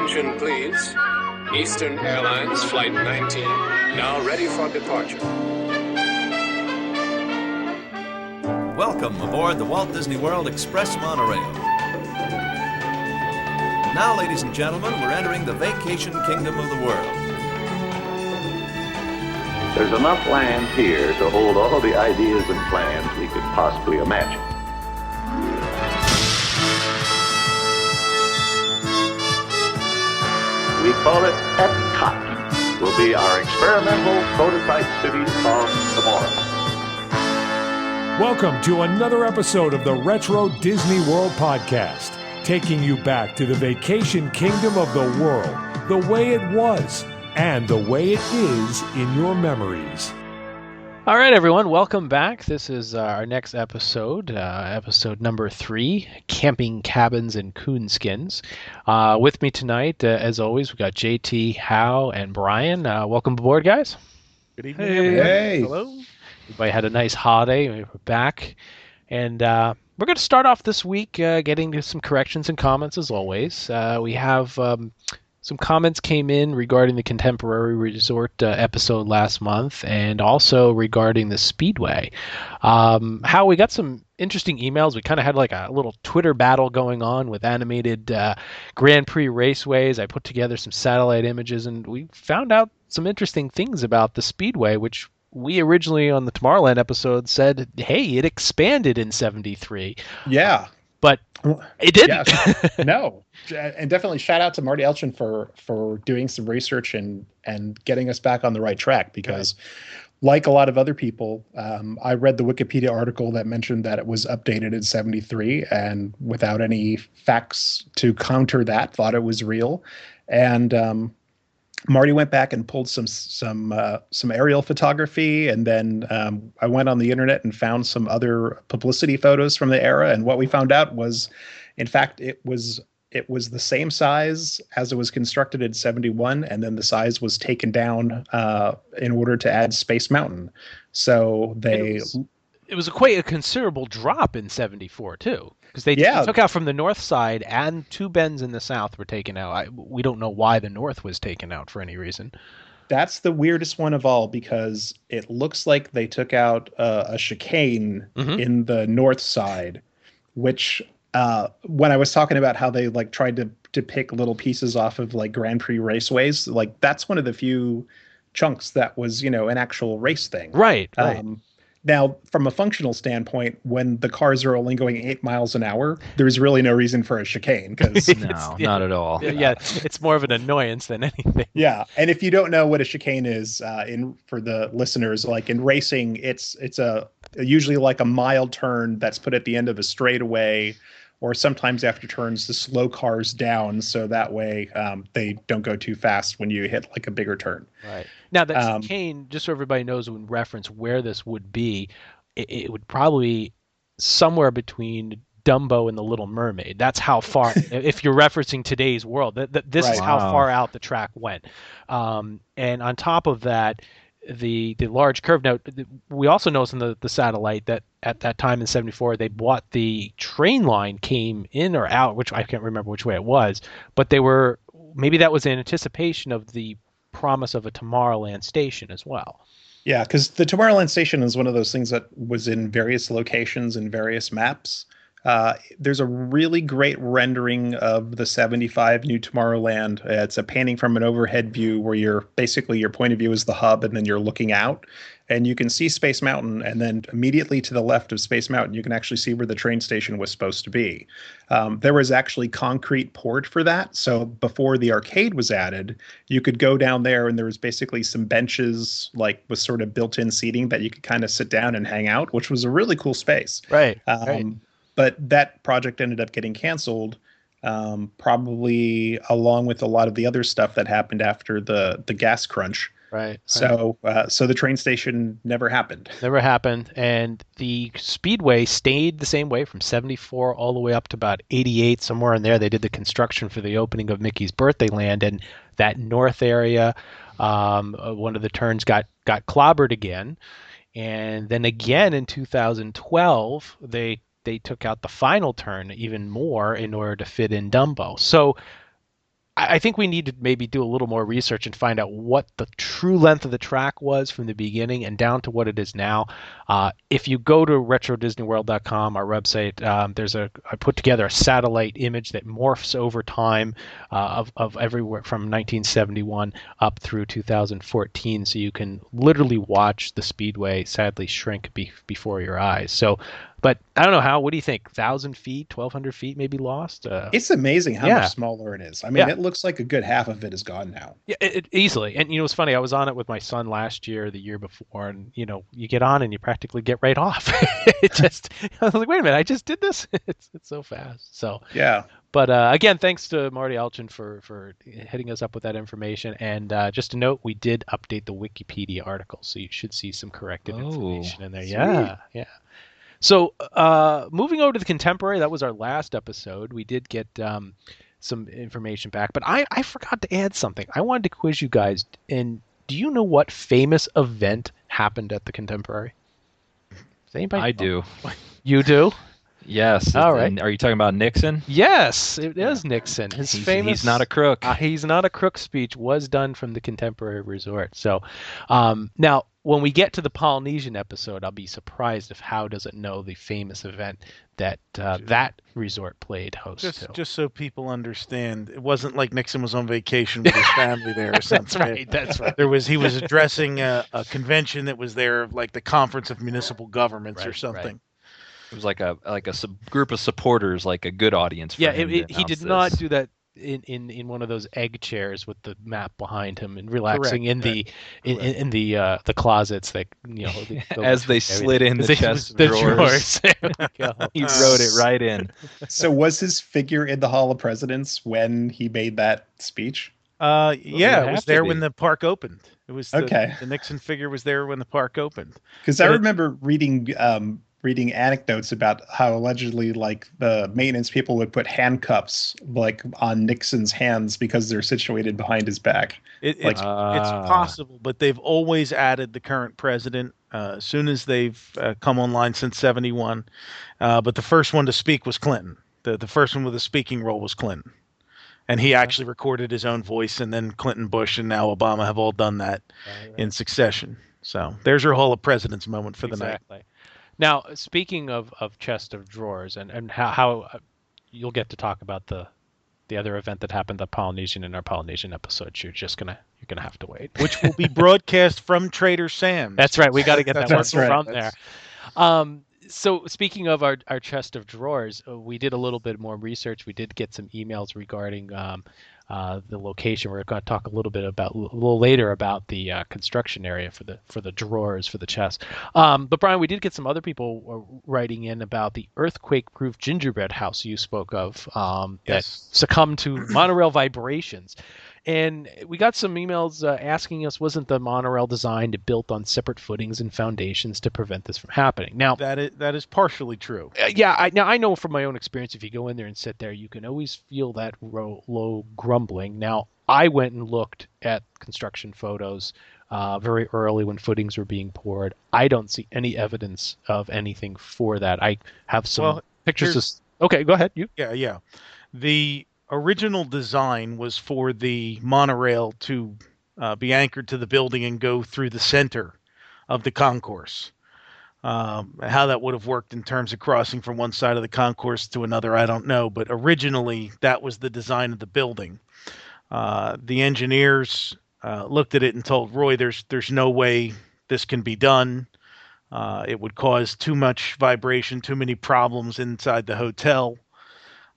Attention, please. Eastern Airlines Flight 19, now ready for departure. Welcome aboard the Walt Disney World Express Monorail. Now, ladies and gentlemen, we're entering the vacation kingdom of the world. There's enough land here to hold all the ideas and plans we could possibly imagine. We call it Epcot. Will be our experimental prototype city of tomorrow. Welcome to another episode of the Retro Disney World Podcast, taking you back to the vacation kingdom of the world, the way it was, and the way it is in your memories. All right, everyone, welcome back. This is our next episode, episode number 3, Camping Cabins and Coonskins. With me tonight, as always, we've got JT, Hal, and Brian. Welcome aboard, guys. Good evening. Hey. Hello. Everybody had a nice holiday. We're back. And we're going to start off this week getting to some corrections and comments, as always. We have some comments came in regarding the Contemporary Resort episode last month, and also regarding the Speedway. How we got some interesting emails. We kind of had like a little Twitter battle going on with animated Grand Prix raceways. I put together some satellite images, and we found out some interesting things about the Speedway, which we originally on the Tomorrowland episode said, hey, it expanded in 73. Yeah. But it didn't. Yeah, no. And definitely shout out to Marty Elchin for doing some research and getting us back on the right track, because like a lot of other people, I read the Wikipedia article that mentioned that it was updated in 73, and without any facts to counter that, thought it was real. And Marty went back and pulled some aerial photography, and then I went on the internet and found some other publicity photos from the era. And what we found out was, in fact, it was the same size as it was constructed in 71, and then the size was taken down in order to add Space Mountain. So it was quite a considerable drop in 74 too. Because they took out from the north side, and 2 bends in the south were taken out. We don't know why the north was taken out for any reason. That's the weirdest one of all, because it looks like they took out a chicane in the north side, which when I was talking about how they like tried to pick little pieces off of like Grand Prix raceways, like that's one of the few chunks that was, an actual race thing. Right. Now, from a functional standpoint, when the cars are only going 8 miles an hour, there's really no reason for a chicane. No, not at all. Yeah, it's more of an annoyance than anything. Yeah, and if you don't know what a chicane is, for the listeners, like in racing, it's usually like a mild turn that's put at the end of a straightaway, or sometimes after turns to slow cars down, so that way they don't go too fast when you hit like a bigger turn. Right. Now, that chicane, just so everybody knows in reference where this would be, it would probably somewhere between Dumbo and the Little Mermaid. That's how far, if you're referencing today's world, this is how far out the track went. And on top of that, the large curve. Now, we also noticed in the satellite that at that time in 74, they bought the train line came in or out, which I can't remember which way it was, but maybe that was in anticipation of the promise of a Tomorrowland station as well. Yeah, because the Tomorrowland station is one of those things that was in various locations and various maps. There's a really great rendering of the 75 New Tomorrowland. It's a painting from an overhead view where your point of view is the hub, and then you're looking out, and you can see Space Mountain, and then immediately to the left of Space Mountain, you can actually see where the train station was supposed to be. There was actually concrete poured for that. So before the arcade was added, you could go down there, and there was basically some benches, like with sort of built-in seating that you could kind of sit down and hang out, which was a really cool space. Right. But that project ended up getting canceled, probably along with a lot of the other stuff that happened after the gas crunch. Right. So the train station never happened. Never happened. And the Speedway stayed the same way from 74 all the way up to about 88, somewhere in there. They did the construction for the opening of Mickey's Birthday Land, and that north area, one of the turns got clobbered again. And then again in 2012, they took out the final turn even more in order to fit in Dumbo. So I think we need to maybe do a little more research and find out what the true length of the track was from the beginning and down to what it is now. If you go to RetroDisneyWorld.com, our website, I put together a satellite image that morphs over time of everywhere from 1971 up through 2014, so you can literally watch the Speedway sadly shrink before your eyes. So, but I don't know how. What do you think? 1,000 feet, 1,200 feet maybe lost? It's amazing how much smaller it is. I mean, it looks like a good half of it is gone now. Yeah, it easily. And it's funny. I was on it with my son last year, the year before, and you get on and you practically get right off. I was like, wait a minute, I just did this. It's so fast. So yeah. But again, thanks to Marty Alchin for hitting us up with that information. And just a note, we did update the Wikipedia article, so you should see some corrected information in there. Sweet. Yeah. So moving over to the contemporary, that was our last episode. We did get some information back, but I forgot to add something. I wanted to quiz you guys. And do you know what famous event happened at the contemporary? Does anybody I do. You do? Yes. All right. Are you talking about Nixon? Yes, it is Nixon. He's not a crook. He's not a crook speech was done from the Contemporary Resort. So now, when we get to the Polynesian episode, I'll be surprised if How doesn't know the famous event that that resort played host to. Just so people understand, it wasn't like Nixon was on vacation with his family there or something. That's right. He was addressing a convention that was there, like the Conference of Municipal Governments or something. Right. It was like a group of supporters, like a good audience. For him he did not do that in one of those egg chairs with the map behind him and relaxing in the closets that as they slid in the chest drawers. There we go. He wrote it right in. So was his figure in the Hall of Presidents when he made that speech? It was there when the park opened. It was okay. The Nixon figure was there when the park opened. Because I remember reading anecdotes about how allegedly like the maintenance people would put handcuffs like on Nixon's hands because they're situated behind his back. It's possible, but they've always added the current president as soon as they've come online since 71. But the first one to speak was Clinton. The first one with a speaking role was Clinton. And he actually recorded his own voice, and then Clinton, Bush, and now Obama have all done that in succession. So there's your Hall of Presidents moment for the night. Now, speaking of chest of drawers and how you'll get to talk about the other event that happened at Polynesian in our Polynesian episode, you're gonna have to wait. Which will be broadcast from Trader Sam's. That's right. We got to get that one from That's... there. So speaking of our chest of drawers, we did a little bit more research. We did get some emails regarding the location. We're going to talk a little later about the construction area for the drawers for the chest. But Brian, we did get some other people writing in about the earthquake-proof gingerbread house you spoke of that succumbed to monorail vibrations. And we got some emails asking us, wasn't the monorail designed and built on separate footings and foundations to prevent this from happening? Now, that is partially true. I know from my own experience, if you go in there and sit there, you can always feel that low grumbling. Now, I went and looked at construction photos very early when footings were being poured. I don't see any evidence of anything for that. I have some pictures. Okay, go ahead. You. Yeah. The original design was for the monorail to be anchored to the building and go through the center of the concourse. How that would have worked in terms of crossing from one side of the concourse to another, I don't know. But originally, that was the design of the building. The engineers looked at it and told Roy, "There's no way this can be done. It would cause too much vibration, too many problems inside the hotel."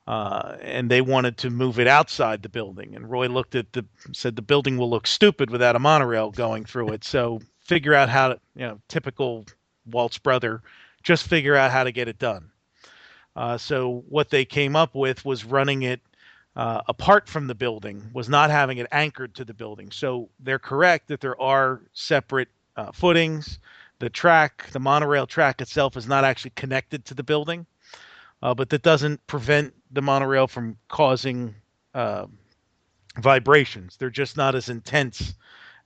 And they wanted to move it outside the building. And Roy looked at said the building will look stupid without a monorail going through it. So figure out how to, typical Walt's brother, just figure out how to get it done. So what they came up with was running it apart from the building, was not having it anchored to the building. So they're correct that there are separate footings. The monorail track itself is not actually connected to the building. But that doesn't prevent the monorail from causing vibrations. They're just not as intense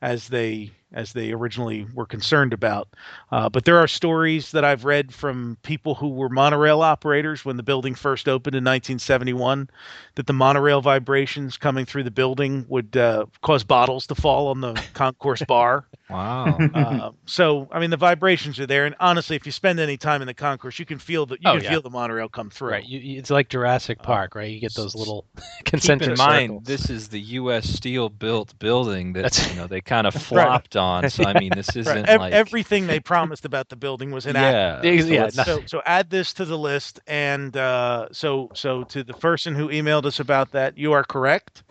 as they as they originally were concerned about. But there are stories that I've read from people who were monorail operators when the building first opened in 1971, that the monorail vibrations coming through the building would cause bottles to fall on the concourse bar. Wow. So, I mean, the vibrations are there, and honestly, if you spend any time in the concourse, you can feel feel the monorail come through. Right, it's like Jurassic Park, right? You get those little concentric Keep in mind, circles. this is the U.S. Steel built building that they kind of flopped on. So I mean, this isn't like everything they promised about the building was inaccurate. So add this to the list, and so to the person who emailed us about that, you are correct.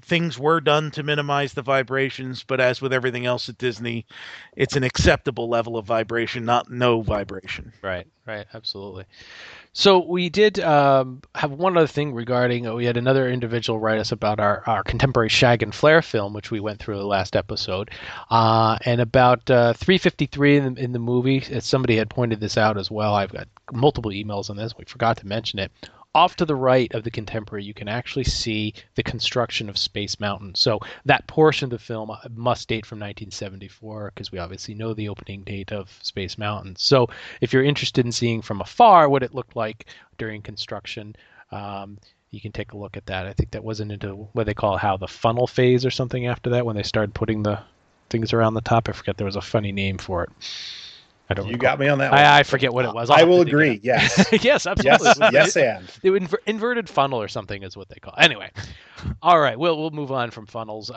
Things were done to minimize the vibrations, but as with everything else at Disney, it's an acceptable level of vibration, not no vibration. Right, absolutely. So we did have one other thing regarding, we had another individual write us about our contemporary Shag and Flare film, which we went through the last episode. And about 3:53 in the movie, somebody had pointed this out as well. I've got multiple emails on this. We forgot to mention it. Off to the right of the contemporary, you can actually see the construction of Space Mountain. So that portion of the film must date from 1974, because we obviously know the opening date of Space Mountain. So if you're interested in seeing from afar what it looked like during construction, you can take a look at that. I think that wasn't into what they call the funnel phase or something after that, when they started putting the things around the top. I forget, there was a funny name for it. You got me on that one. I forget what it was. I will agree. Yes. Yes, absolutely. Yes, and the inverted funnel or something is what they call it. Anyway, all right. We'll move on from funnels.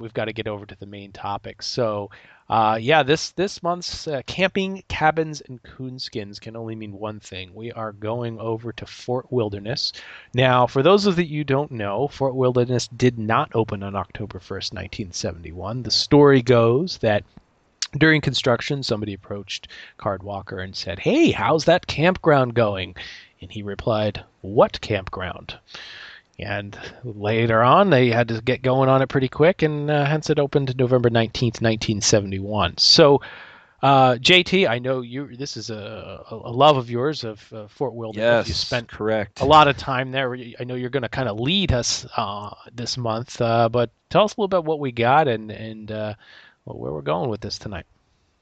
We've got to get over to the main topic. So, this month's camping, cabins, and coonskins can only mean one thing. We are going over to Fort Wilderness. Now, for those of you who don't know, Fort Wilderness did not open on October 1st, 1971. The story goes that during construction, somebody approached Card Walker and said, "Hey, how's that campground going?" And he replied, "What campground?" And later on, they had to get going on it pretty quick, and hence it opened November 19th, 1971. So, JT, I know this is a love of yours of Fort Wilderness. Yes, you spent correct. a lot of time there. I know you're going to kind of lead us this month, but tell us a little about what we got and where we're going with this tonight.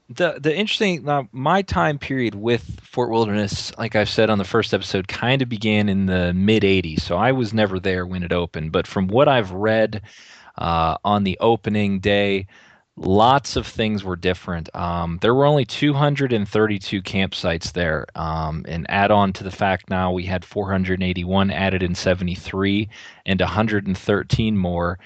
The interesting, my time period with Fort Wilderness, like I've said on the first episode, kind of began in the mid 80s. So I was never there when it opened. But from what I've read on the opening day, lots of things were different. There were only 232 campsites there. And add on to the fact now we had 481 added in 73 and 113 more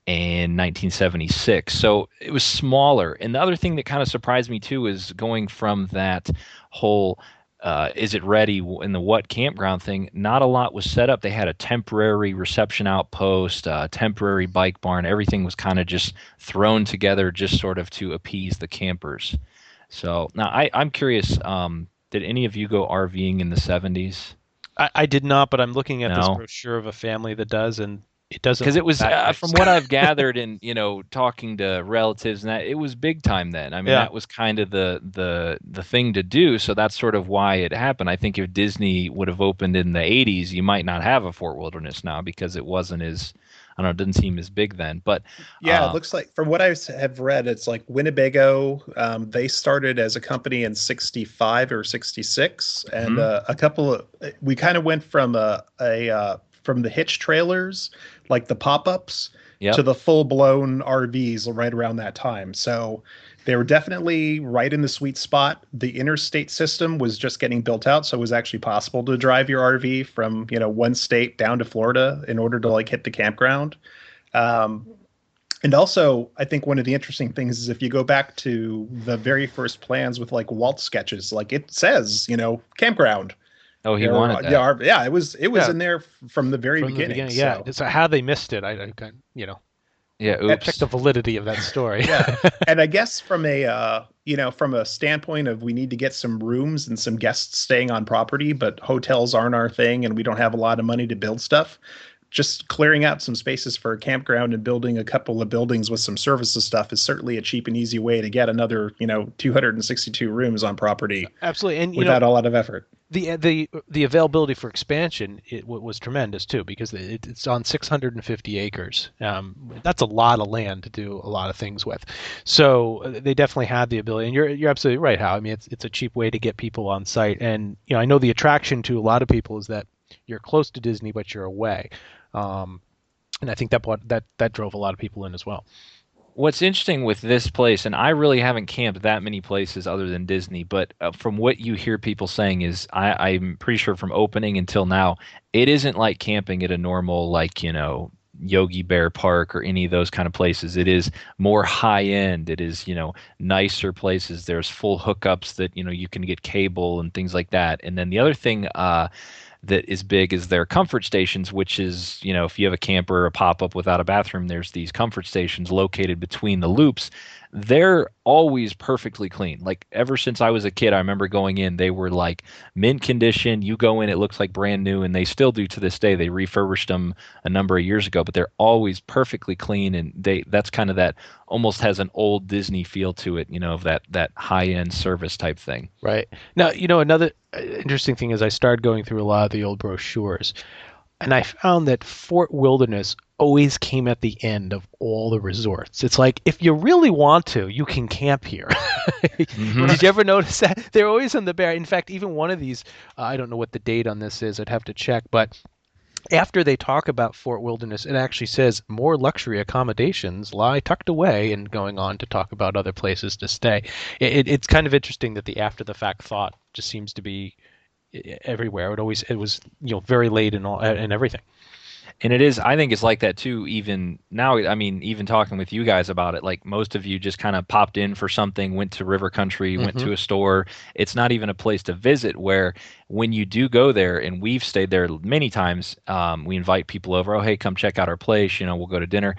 in 1976. So it was smaller. And the other thing that kind of surprised me too is going from that whole is it ready in the what campground thing, not a lot was set up. They had a temporary reception outpost, a temporary bike barn. Everything was kind of just thrown together just sort of to appease the campers. So now I'm curious, did any of you go RVing in the 70s? I did not, but I'm looking at this brochure of a family that does, and it doesn't, because it was from what I've gathered and talking to relatives and that, it was big time then. I mean, that was kind of the thing to do. So that's sort of why it happened. I think if Disney would have opened in the 80s, you might not have a Fort Wilderness now, because it wasn't as, I don't know, it didn't seem as big then. But it looks like, from what I have read, it's like Winnebago. They started as a company in 65 or 66, and a couple of, we kind of went from from the Hitch trailers, like the pop-ups, to the full-blown RVs right around that time. So they were definitely right in the sweet spot. The interstate system was just getting built out, so it was actually possible to drive your RV from one state down to Florida in order to hit the campground. And also, I think one of the interesting things is if you go back to the very first plans with Walt sketches, it says campground. Oh, he wanted that. It was in there from the very beginning. So how they missed it, I check the validity of that story. And I guess from a from a standpoint of, we need to get some rooms and some guests staying on property, but hotels aren't our thing, and we don't have a lot of money to build stuff. Just clearing out some spaces for a campground and building a couple of buildings with some services stuff is certainly a cheap and easy way to get another 262 rooms on property. Absolutely, and without a lot of effort. the availability for expansion was tremendous too, because it's on 650 acres. That's a lot of land to do a lot of things with. So they definitely had the ability, and you're absolutely right, Hal. I mean, it's a cheap way to get people on site, and I know the attraction to a lot of people is that you're close to Disney, but you're away, and I think that drove a lot of people in as well. What's interesting with this place, and I really haven't camped that many places other than Disney, but from what you hear people saying is, I'm pretty sure from opening until now, it isn't like camping at a normal, like, Yogi Bear Park or any of those kind of places. It is more high end. It is, nicer places. There's full hookups that, you can get cable and things like that. And then the other thing that is big is their comfort stations, which is, if you have a camper or a pop-up without a bathroom, there's these comfort stations located between the loops. They're always perfectly clean. Like, ever since I was a kid, I remember going in, they were like mint condition. You go in, it looks like brand new, and they still do to this day. They refurbished them a number of years ago, but they're always perfectly clean, and that's kind of that, almost has an old Disney feel to it, of that high-end service type thing. Right. Now, another interesting thing is I started going through a lot of the old brochures, and I found that Fort Wilderness always came at the end of all the resorts. It's like, if you really want to, you can camp here. Mm-hmm. Did you ever notice that? They're always on the bare. In fact, even one of these, I don't know what the date on this is, I'd have to check, but after they talk about Fort Wilderness, it actually says more luxury accommodations lie tucked away, and going on to talk about other places to stay. It's kind of interesting that the after the fact thought just seems to be everywhere. It was very late and everything. And it is, I think it's like that too, even now. I mean, even talking with you guys about it, like, most of you just kind of popped in for something, went to River Country, went to a store. It's not even a place to visit, where when you do go there, and we've stayed there many times, we invite people over, oh, hey, come check out our place, we'll go to dinner.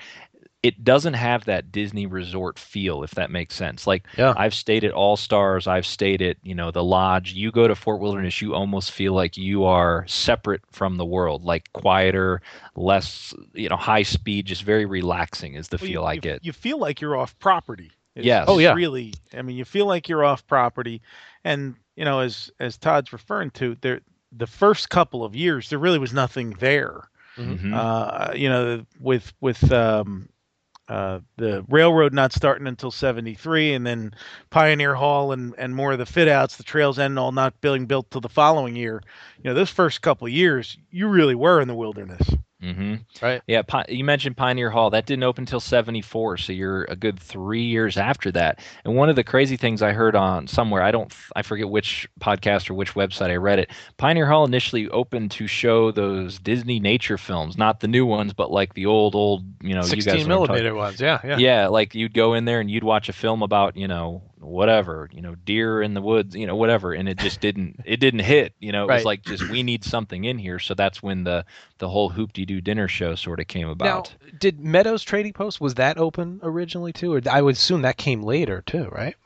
It doesn't have that Disney resort feel, if that makes sense. Like, yeah. I've stayed at All Stars, I've stayed at, the Lodge. You go to Fort Wilderness, you almost feel like you are separate from the world, like quieter, less, high speed, just very relaxing is the feel I get. You feel like you're off property. Yes. Oh, yeah. Really, you feel like you're off property. And, as Todd's referring to, the first couple of years, there really was nothing there. Mm-hmm. With the railroad not starting until 73, and then Pioneer Hall and more of the fit outs, the trails and all not being built till the following year. Those first couple of years, you really were in the wilderness. Mm-hmm. Right. Yeah. You mentioned Pioneer Hall. That didn't open until 74, so you're a good 3 years after that. And one of the crazy things I heard on somewhere, I forget which podcast or which website I read it, Pioneer Hall initially opened to show those Disney nature films, not the new ones, but like the old, 16 millimeter ones. Yeah. Yeah, like you'd go in there and you'd watch a film about, whatever, deer in the woods, whatever, and it just didn't hit, it right. was like, just, we need something in here. So that's when the whole Hoop-de-Doo dinner show sort of came about. Now, did Meadows Trading Post, was that open originally too, or I would assume that came later too, right?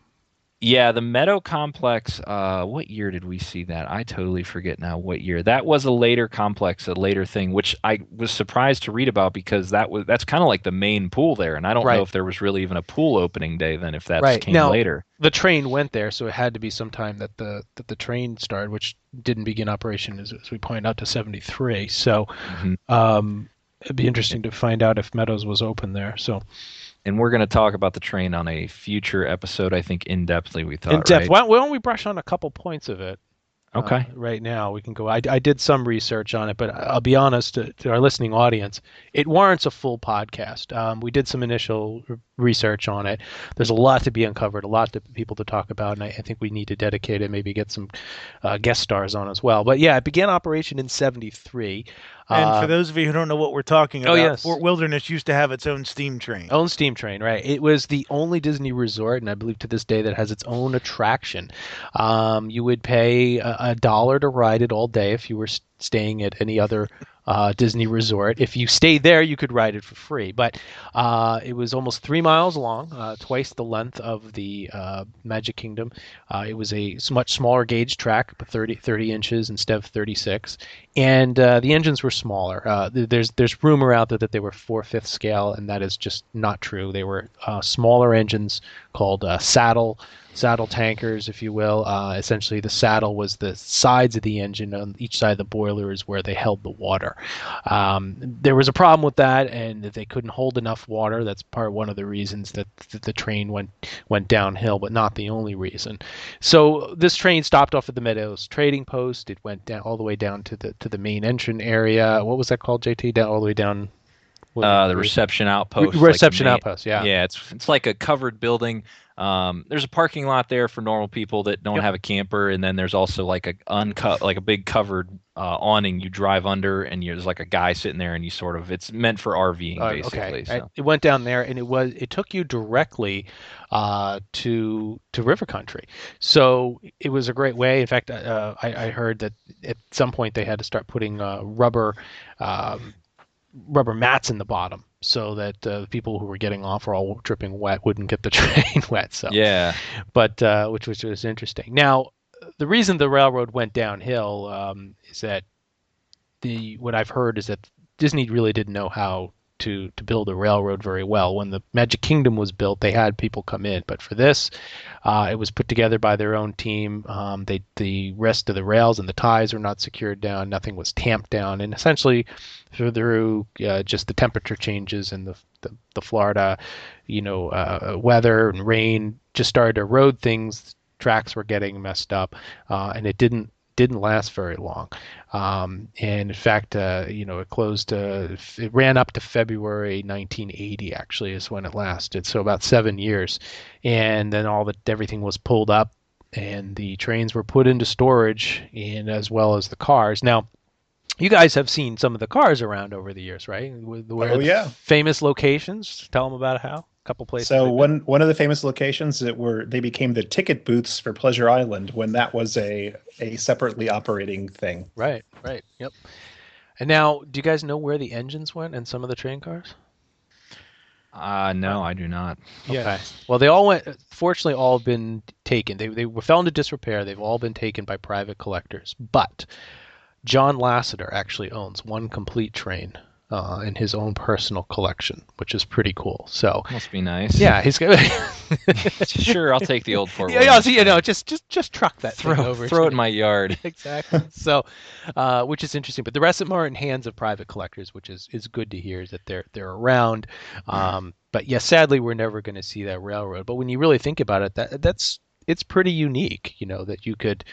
Yeah, the Meadow Complex, what year did we see that? I totally forget now what year. That was a later complex, a later thing, which I was surprised to read about, because that's kind of like the main pool there, and I don't know if there was really even a pool opening day then, if that came later. The train went there, so it had to be sometime that the train started, which didn't begin operation, as we pointed out, to 73. So it'd be interesting to find out if Meadows was open there. So. And we're going to talk about the train on a future episode, I think, in-depthly, we thought, in-depth. Right? Why don't we brush on a couple points of it? Okay. Right now, we can go. I did some research on it, but I'll be honest to our listening audience, it warrants a full podcast. We did some initial research on it. There's a lot to be uncovered, a lot to people to talk about, and I think we need to dedicate it, maybe get some guest stars on as well. But yeah, it began operation in 73. And for those of you who don't know what we're talking about, Fort Wilderness used to have its own steam train. Own steam train, right. It was the only Disney resort, and I believe to this day, that has its own attraction. You would pay $1 to ride it all day if you were staying at any other Disney resort. If you stayed there, you could ride it for free. But it was almost 3 miles long, twice the length of the Magic Kingdom. It was a much smaller gauge track, 30 inches instead of 36. And the engines were smaller. There's rumor out there that they were 4/5 scale, and that is just not true. They were smaller engines called Saddle. saddle tankers, if you will. Essentially, the saddle was the sides of the engine. On each side of the boiler is where they held the water. There was a problem with that, and they couldn't hold enough water. That's one of the reasons that the train went downhill, but not the only reason. So this train stopped off at the Meadows Trading Post. It went down all the way down to the main engine area. What was that called, JT? Down all the way down. The reception outpost. Reception outpost, yeah. Yeah, it's like a covered building. There's a parking lot there for normal people that don't have a camper, and then there's also like a big covered awning you drive under, and there's like a guy sitting there, and it's meant for RVing basically. Okay. So. It went down there, and it took you directly to River Country. So it was a great way. In fact, I heard that at some point they had to start putting rubber mats in the bottom so that the people who were getting off or all dripping wet wouldn't get the train wet. So yeah, but which was interesting. Now, the reason the railroad went downhill is that what I've heard is that Disney really didn't know how to build a railroad very well. When the Magic Kingdom was built, they had people come in, but for this, it was put together by their own team. The rest of the rails and the ties were not secured down. Nothing was tamped down, and essentially through just the temperature changes and the Florida, weather and rain just started to erode things. Tracks were getting messed up, and it didn't last very long. And in fact, it closed. It ran up to February 1980. Actually, is when it lasted. So about 7 years, and then everything was pulled up, and the trains were put into storage, and as well as the cars. Now, you guys have seen some of the cars around over the years, right? Famous locations. Tell them about how. Couple places. So one of the famous locations they became the ticket booths for Pleasure Island when that was a separately operating thing. Right. Yep. And now, do you guys know where the engines went in some of the train cars? No, I do not. Yeah. Okay. Well, they all went. Fortunately, all have been taken. They fell into disrepair. They've all been taken by private collectors. But John Lasseter actually owns one complete train in his own personal collection, which is pretty cool. So must be nice. Yeah, he's good. Sure, I'll take the old Fort. Just truck that thing over. Throw it in my yard. Exactly. So, which is interesting. But the rest of them are in hands of private collectors, which is good to hear, is that they're around. But yeah, sadly, we're never going to see that railroad. But when you really think about it, it's pretty unique. That you could,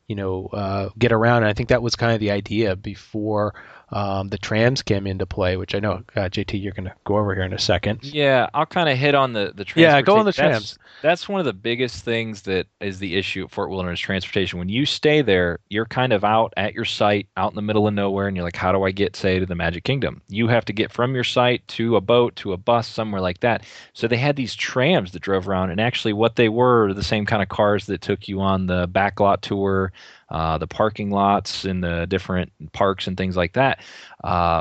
get around. And I think that was kind of the idea before the trams came into play, which I know, JT, you're going to go over here in a second. Yeah, I'll kind of hit on the transportation. Yeah, go on the trams. That's one of the biggest things that is the issue at Fort Wilderness transportation. When you stay there, you're kind of out at your site, out in the middle of nowhere, and you're like, how do I get, say, to the Magic Kingdom? You have to get from your site to a boat, to a bus, somewhere like that. So they had these trams that drove around, and actually what they were the same kind of cars that took you on the backlot tour, the parking lots in the different parks and things like that.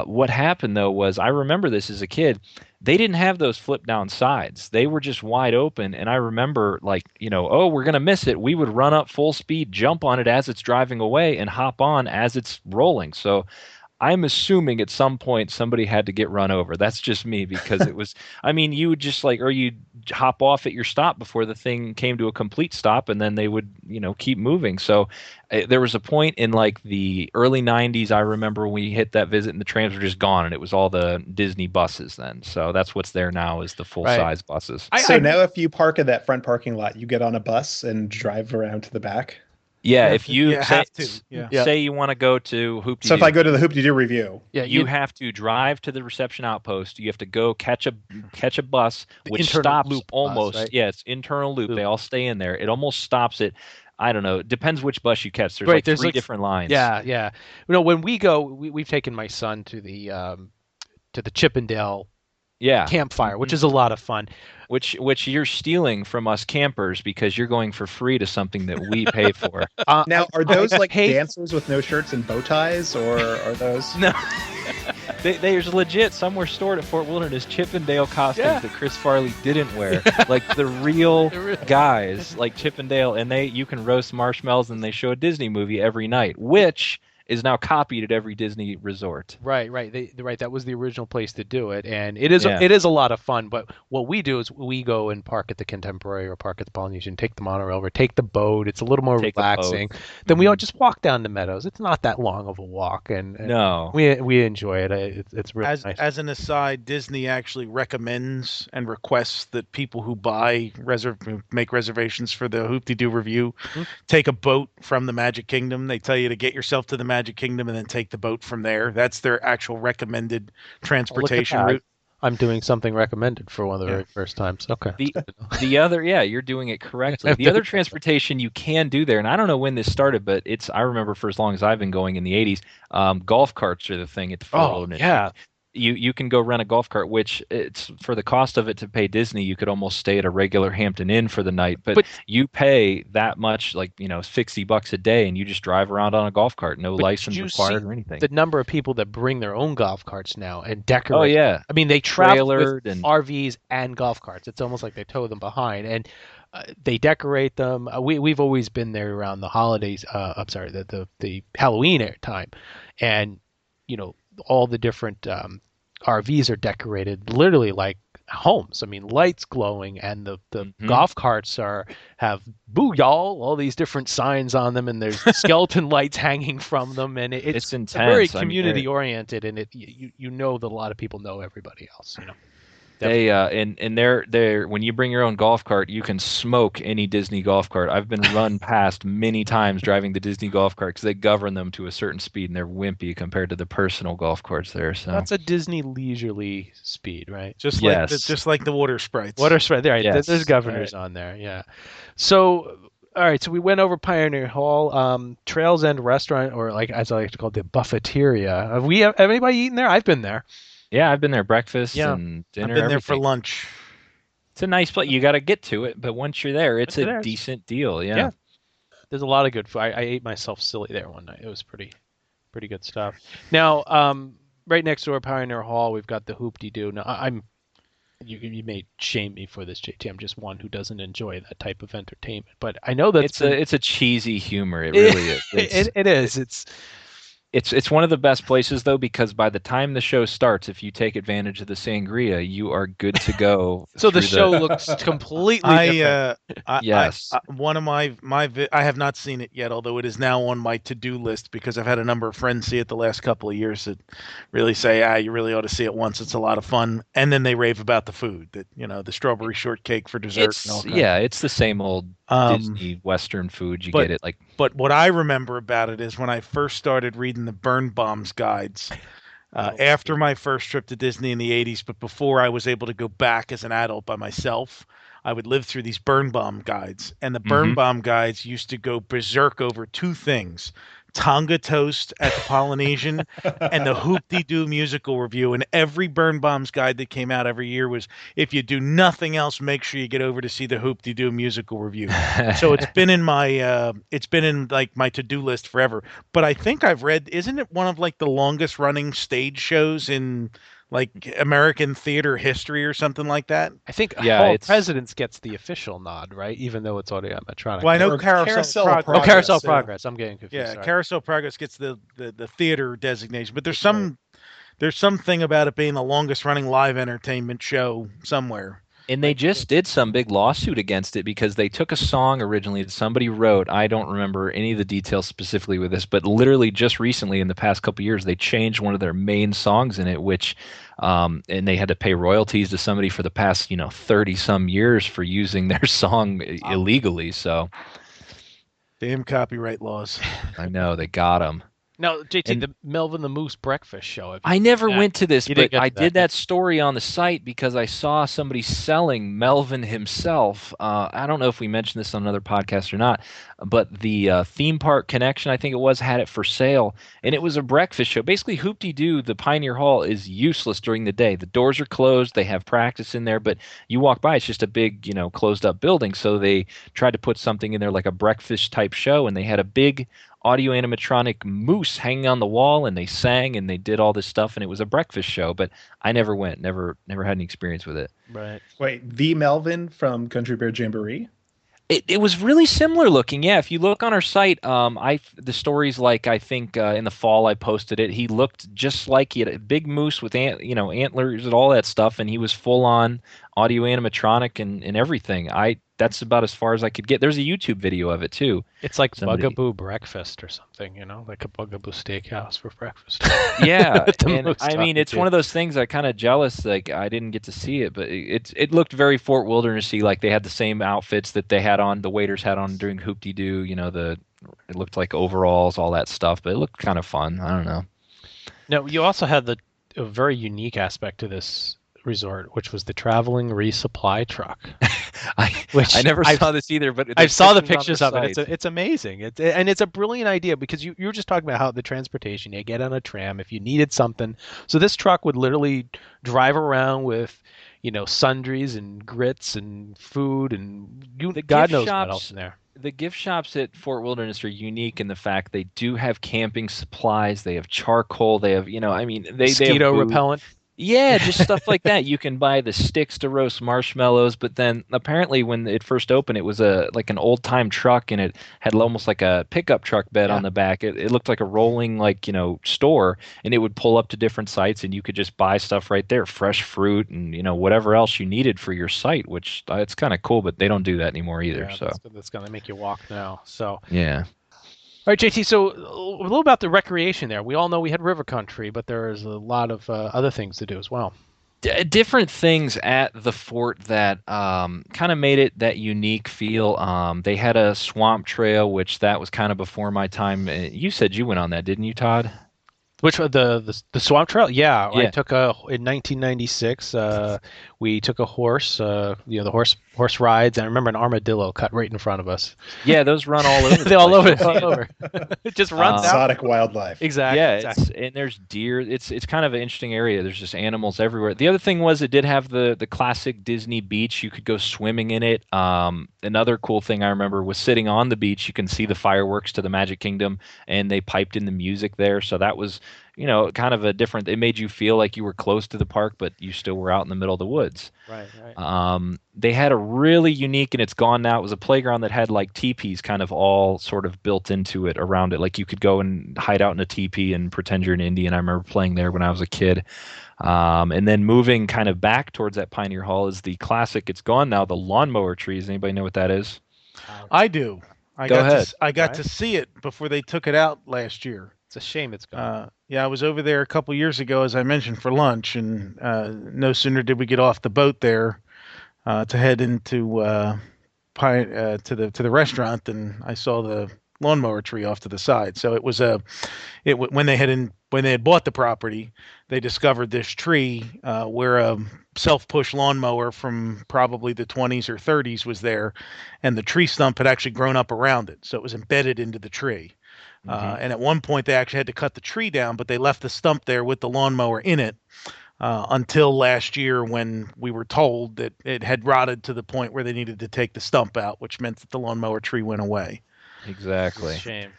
What happened, though, was I remember this as a kid. They didn't have those flip down sides. They were just wide open. And I remember we're going to miss it. We would run up full speed, jump on it as it's driving away, and hop on as it's rolling. So I'm assuming at some point somebody had to get run over. That's just me, because it was, you would just or you'd hop off at your stop before the thing came to a complete stop, and then they would, keep moving. So there was a point in the early 90s, I remember when we hit that visit and the trams were just gone, and it was all the Disney buses then. So that's what's there now, is the full-size buses. Now if you park in that front parking lot, you get on a bus and drive around to the back? Yeah, if you say you want to go to Hoop-de-Doo. So if I go to the Hoop-de-Doo review, you have to drive to the reception outpost. You have to go catch a bus, which stops almost. Bus, right? Yeah, it's internal loop. They all stay in there. It almost stops it. I don't know. It depends which bus you catch. There's three different lines. Yeah. When we go, we've taken my son to the Chippendale campfire, which is a lot of fun. Which you're stealing from us campers, because you're going for free to something that we pay for. Now, are those dancers with no shirts and bow ties, or are those? No. There's legit somewhere stored at Fort Wilderness Chippendale costumes that Chris Farley didn't wear, like the real guys, like Chippendale, and you can roast marshmallows, and they show a Disney movie every night, which is now copied at every Disney resort. Right. That was the original place to do it, and it is a lot of fun. But what we do is we go and park at the Contemporary or park at the Polynesian, take the monorail or take the boat. It's a little more relaxing. Then we all just walk down the meadows. It's not that long of a walk, and no, we enjoy it. It's really nice. As an aside, Disney actually recommends and requests that people who make reservations for the Hoop-de-Doo review take a boat from the Magic Kingdom. They tell you to get yourself to the Magic Kingdom and then take the boat from there. That's their actual recommended transportation route. I'm doing something recommended for one of the very first times. Okay. The other, you're doing it correctly. The other transportation you can do there, and I don't know when this started, but I remember for as long as I've been going in the 80s, golf carts are the thing at the Fort Wilderness. Yeah. You can go rent a golf cart, which it's for the cost of it to pay Disney, you could almost stay at a regular Hampton Inn for the night, but you pay that much, like, $60 a day, and you just drive around on a golf cart, no license required or anything. The number of people that bring their own golf carts now and decorate. Oh yeah. I mean, they travel with RVs and golf carts. It's almost like they tow them behind, and they decorate them. We've always been there around the holidays. The Halloween time, and all the different RVs are decorated literally like homes. I mean, lights glowing, and the golf carts have "Boo y'all," all these different signs on them, and there's skeleton lights hanging from them, and it's intense. Very community oriented, and you know that a lot of people know everybody else. They and they're when you bring your own golf cart, you can smoke any Disney golf cart. I've been run past many times driving the Disney golf cart because they govern them to a certain speed, and they're wimpy compared to the personal golf carts there. So that's a Disney leisurely speed, right? Just like the water sprites. Water sprite, right? Yes. There's governors on there, yeah. So. All right, so we went over Pioneer Hall, Trails End Restaurant, or like as I like to call it, the Buffeteria. Have anybody eaten there? I've been there. Yeah, I've been there breakfast and dinner. I've been there for lunch. It's a nice place. You got to get to it, but once you're there, it's a decent deal. Yeah. There's a lot of good food. I ate myself silly there one night. It was pretty good stuff. Now, right next door, Pioneer Hall, we've got the Hoop-de-Doo. Now, you may shame me for this, JT. I'm just one who doesn't enjoy that type of entertainment, but I know that it's a cheesy humor. It really is. It is. It's one of the best places, though, because by the time the show starts, if you take advantage of the sangria, you are good to go. So the show looks completely different. Yes. One of my I have not seen it yet, although it is now on my to-do list because I've had a number of friends see it the last couple of years that really say, you really ought to see it once. It's a lot of fun. And then they rave about the food, that the strawberry shortcake for dessert. It's the same old Disney Western food. You get it like. But what I remember about it is when I first started reading the Burn Bombs guides after my first trip to Disney in the 80s, but before I was able to go back as an adult by myself, I would live through these Burn Bomb guides. And the Burn Bomb guides used to go berserk over two things: Tonga Toast at the Polynesian and the Hoop-de-Doo musical review. And every Burn Bombs guide that came out every year was, if you do nothing else, make sure you get over to see the Hoop-de-Doo musical review. So it's been in my my to-do list forever. But I think I've read, isn't it one of like the longest running stage shows in like American theater history or something like that? I think Hall Presidents gets the official nod, right? Even though it's audio animatronic. Well, I know Carousel Progress. Carousel Progress. I'm getting confused. Yeah, sorry. Carousel Progress gets the theater designation, but there's something about it being the longest running live entertainment show somewhere. And they just did some big lawsuit against it because they took a song originally that somebody wrote. I don't remember any of the details specifically with this, but literally just recently in the past couple of years, they changed one of their main songs in it, which and they had to pay royalties to somebody for the past 30 some years for using their song illegally. So damn copyright laws. I know, they got them. Now, JT, the Melvin the Moose Breakfast show. I never went to this, but I did that story on the site because I saw somebody selling Melvin himself. I don't know if we mentioned this on another podcast or not, but the Theme Park Connection, I think it was, had it for sale, and it was a breakfast show. Basically, Hoop-de-Doo, the Pioneer Hall, is useless during the day. The doors are closed. They have practice in there, but you walk by, it's just a big, closed-up building, so they tried to put something in there like a breakfast-type show, and they had a big audio animatronic moose hanging on the wall, and they sang and they did all this stuff, and it was a breakfast show, but I never went, never had any experience with it. Right. Wait, the Melvin from Country Bear Jamboree? It was really similar looking. Yeah, if you look on our site, the stories like I think in the fall I posted it. He looked just like he had a big moose with antlers and all that stuff, and he was full on audio animatronic and everything. That's about as far as I could get. There's a YouTube video of it too. It's like Bugaboo Breakfast or something, like a Bugaboo Steakhouse for breakfast. Yeah, and I mean, it's one of those things. I'm kind of jealous, like I didn't get to see it, but it looked very Fort Wildernessy. Like they had the same outfits that they had on, the waiters had on during Hoop-Dee-Doo. It looked like overalls, all that stuff, but it looked kind of fun. I don't know. No, you also had a very unique aspect to this resort, which was the traveling resupply truck. I never saw this either, but I saw the pictures of it. It's amazing. And it's a brilliant idea because you were just talking about how the transportation, you get on a tram if you needed something. So this truck would literally drive around with, sundries and grits and food and God knows what else in there. The gift shops at Fort Wilderness are unique in the fact they do have camping supplies. They have charcoal. They have, they mosquito have repellent. Yeah, just stuff like that. You can buy the sticks to roast marshmallows, but then apparently when it first opened, it was like an old time truck, and it had almost like a pickup truck bed on the back. It looked like a rolling store, and it would pull up to different sites, and you could just buy stuff right there, fresh fruit and whatever else you needed for your site. Which it's kind of cool, but they don't do that anymore either. Yeah, that's gonna make you walk now. So yeah. All right, JT, so a little about the recreation there. We all know we had river country, but there's a lot of other things to do as well. Different things at the fort that kind of made it that unique feel. They had a swamp trail, which that was kind of before my time. You said you went on that, didn't you, Todd? Which the swamp trail? Yeah, I took in 1996. We took a horse. The horse rides. And I remember an armadillo cut right in front of us. Yeah, those run all over. They're all over. It just runs out. Exotic wildlife. Exactly. Yeah, exactly. And there's deer. It's kind of an interesting area. There's just animals everywhere. The other thing was it did have the classic Disney beach. You could go swimming in it. Another cool thing I remember was sitting on the beach. You can see the fireworks to the Magic Kingdom, and they piped in the music there. So that was kind of it made you feel like you were close to the park, but you still were out in the middle of the woods. Right. They had a really unique, and it's gone now, it was a playground that had like teepees kind of all sort of built into it around it. Like you could go and hide out in a teepee and pretend you're an Indian. I remember playing there when I was a kid. And then moving kind of back towards that Pioneer Hall is the classic, it's gone now, the lawnmower trees. Anybody know what that is? I do. Go ahead. I got to see it before they took it out last year. It's a shame it's gone. I was over there a couple years ago, as I mentioned, for lunch, and no sooner did we get off the boat there to head into to the restaurant than I saw the lawnmower tree off to the side. So it was when they had bought the property, they discovered this tree where a self-push lawnmower from probably the 20s or 30s was there, and the tree stump had actually grown up around it, so it was embedded into the tree. And at one point, they actually had to cut the tree down, but they left the stump there with the lawnmower in it until last year when we were told that it had rotted to the point where they needed to take the stump out, which meant that the lawnmower tree went away. Exactly. It's a shame.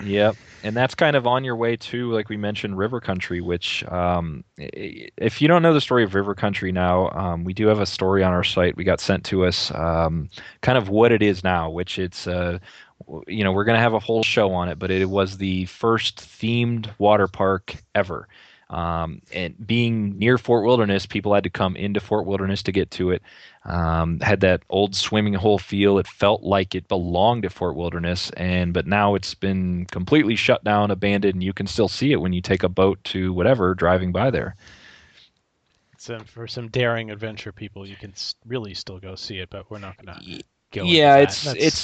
Yep. And that's kind of on your way to, like we mentioned, River Country, which if you don't know the story of River Country now, we do have a story on our site. We got sent to us kind of what it is now, which it's we're going to have a whole show on it, but it was the first themed water park ever. And being near Fort Wilderness, people had to come into Fort Wilderness to get to it. Had that old swimming hole feel. It felt like it belonged at Fort Wilderness, but now it's been completely shut down, abandoned, and you can still see it when you take a boat to whatever driving by there. So for some daring adventure people, you can really still go see it, but we're not going to. Yeah,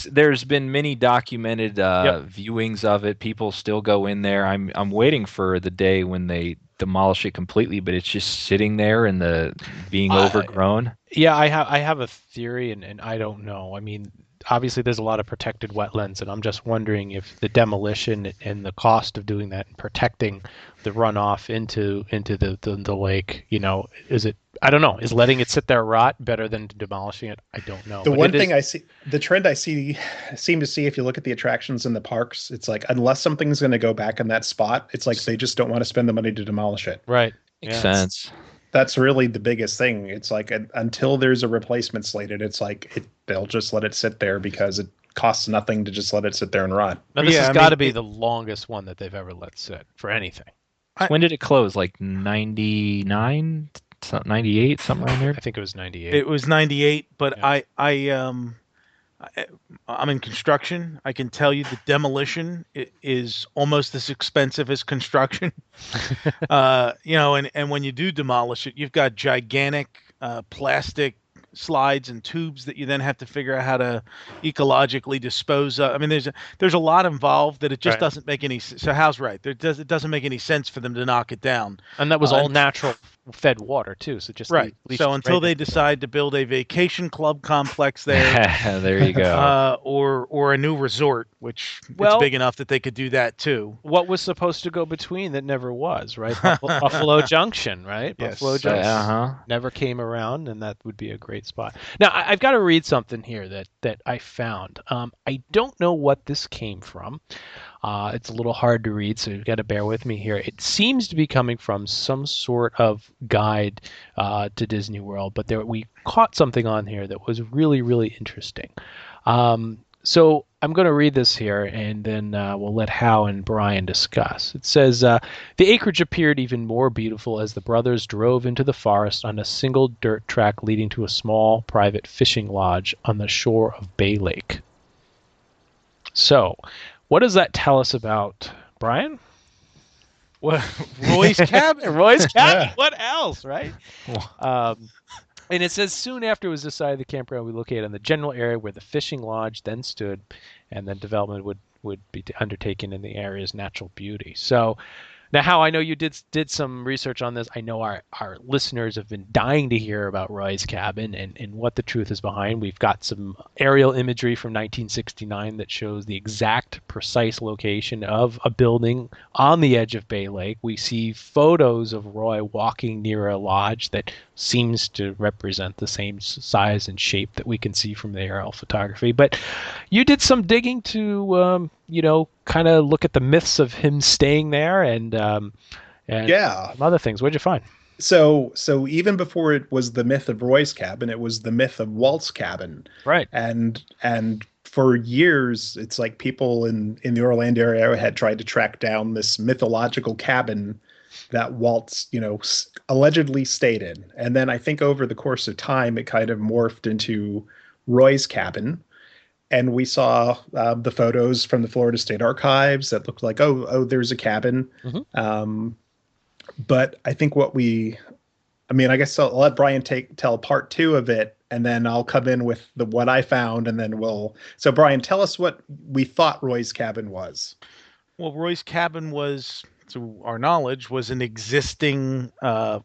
there's been many documented viewings of it. People still go in there. I'm waiting for the day when they demolish it completely, but it's just sitting there and being overgrown. Yeah, I have a theory, and I don't know. I mean, obviously there's a lot of protected wetlands, and I'm just wondering if the demolition and the cost of doing that and protecting the runoff into the lake, is it? I don't know. Is letting it sit there rot better than demolishing it? I don't know. The trend I seem to see, if you look at the attractions in the parks, it's like unless something's going to go back in that spot, it's like they just don't want to spend the money to demolish it. Right. Makes sense. that's really the biggest thing. It's like until there's a replacement slated, it's like they'll just let it sit there because it costs nothing to just let it sit there and rot. Now, this Yeah, has I got mean, to be the longest one that they've ever let sit for anything. When did it close? Like 99, 98, something around there. I think it was 98. It was 98, but Yeah. I'm in construction. I can tell you the demolition is almost as expensive as construction. And when you do demolish it, you've got gigantic plastic slides and tubes that you then have to figure out how to ecologically dispose of. I mean, there's a lot involved that it just Right. doesn't make any sense. So Hal's right. It doesn't make any sense for them to knock it down. And that was all natural fed water too. So just Right. leached So until right they into the- decide to build a vacation club complex there, There you go. or a new resort, which Well- it's big enough that they could do that too. what was supposed to go between that never was, right? Buffalo Junction, right? Yes. Buffalo Junction never came around, and that would be a great spot. Now, I've got to read something here that I found. I don't know what this came from. It's a little hard to read, so you've got to bear with me here. It seems to be coming from some sort of guide to Disney World, but we caught something on here that was really, really interesting. So I'm going to read this here, and then we'll let Hal and Brian discuss. It says, the acreage appeared even more beautiful as the brothers drove into the forest on a single dirt track leading to a small private fishing lodge on the shore of Bay Lake. So, what does that tell us about Brian? Well, Roy's cabin. Roy's cabin. What else, right? And it says, soon after it was decided the campground would be located in the general area where the fishing lodge then stood, and then development would be undertaken in the area's natural beauty. So, now, Hal, I know you did some research on this. I know our listeners have been dying to hear about Roy's cabin and what the truth is behind. We've got some aerial imagery from 1969 that shows the exact precise location of a building on the edge of Bay Lake. We see photos of Roy walking near a lodge that seems to represent the same size and shape that we can see from the aerial photography. But you did some digging to, kind of look at the myths of him staying there and Yeah. some other things. What'd you find? So even before it was the myth of Roy's cabin, it was the myth of Walt's cabin. Right. And for years, it's like people in the Orlando area had tried to track down this mythological cabin that Walt's, allegedly stayed in. And then I think over the course of time, it kind of morphed into Roy's cabin. And we saw the photos from the Florida State Archives that looked like, oh, there's a cabin. Mm-hmm. But I think I guess I'll let Brian tell part two of it, and then I'll come in with what I found, and then So Brian, tell us what we thought Roy's cabin was. Well, Roy's cabin was, to our knowledge, was an existing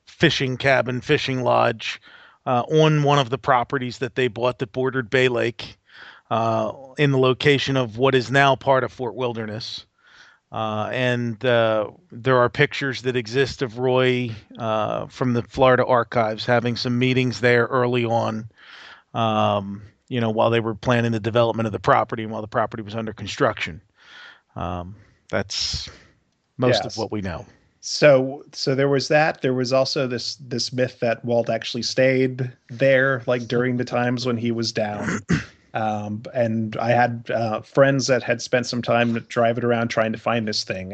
fishing cabin, fishing lodge on one of the properties that they bought that bordered Bay Lake, in the location of what is now part of Fort Wilderness. And there are pictures that exist of Roy from the Florida Archives having some meetings there early on, while they were planning the development of the property and while the property was under construction. That's most of what we know. So there was that. There was also this myth that Walt actually stayed there, like during the times when he was down. And I had friends that had spent some time driving around trying to find this thing.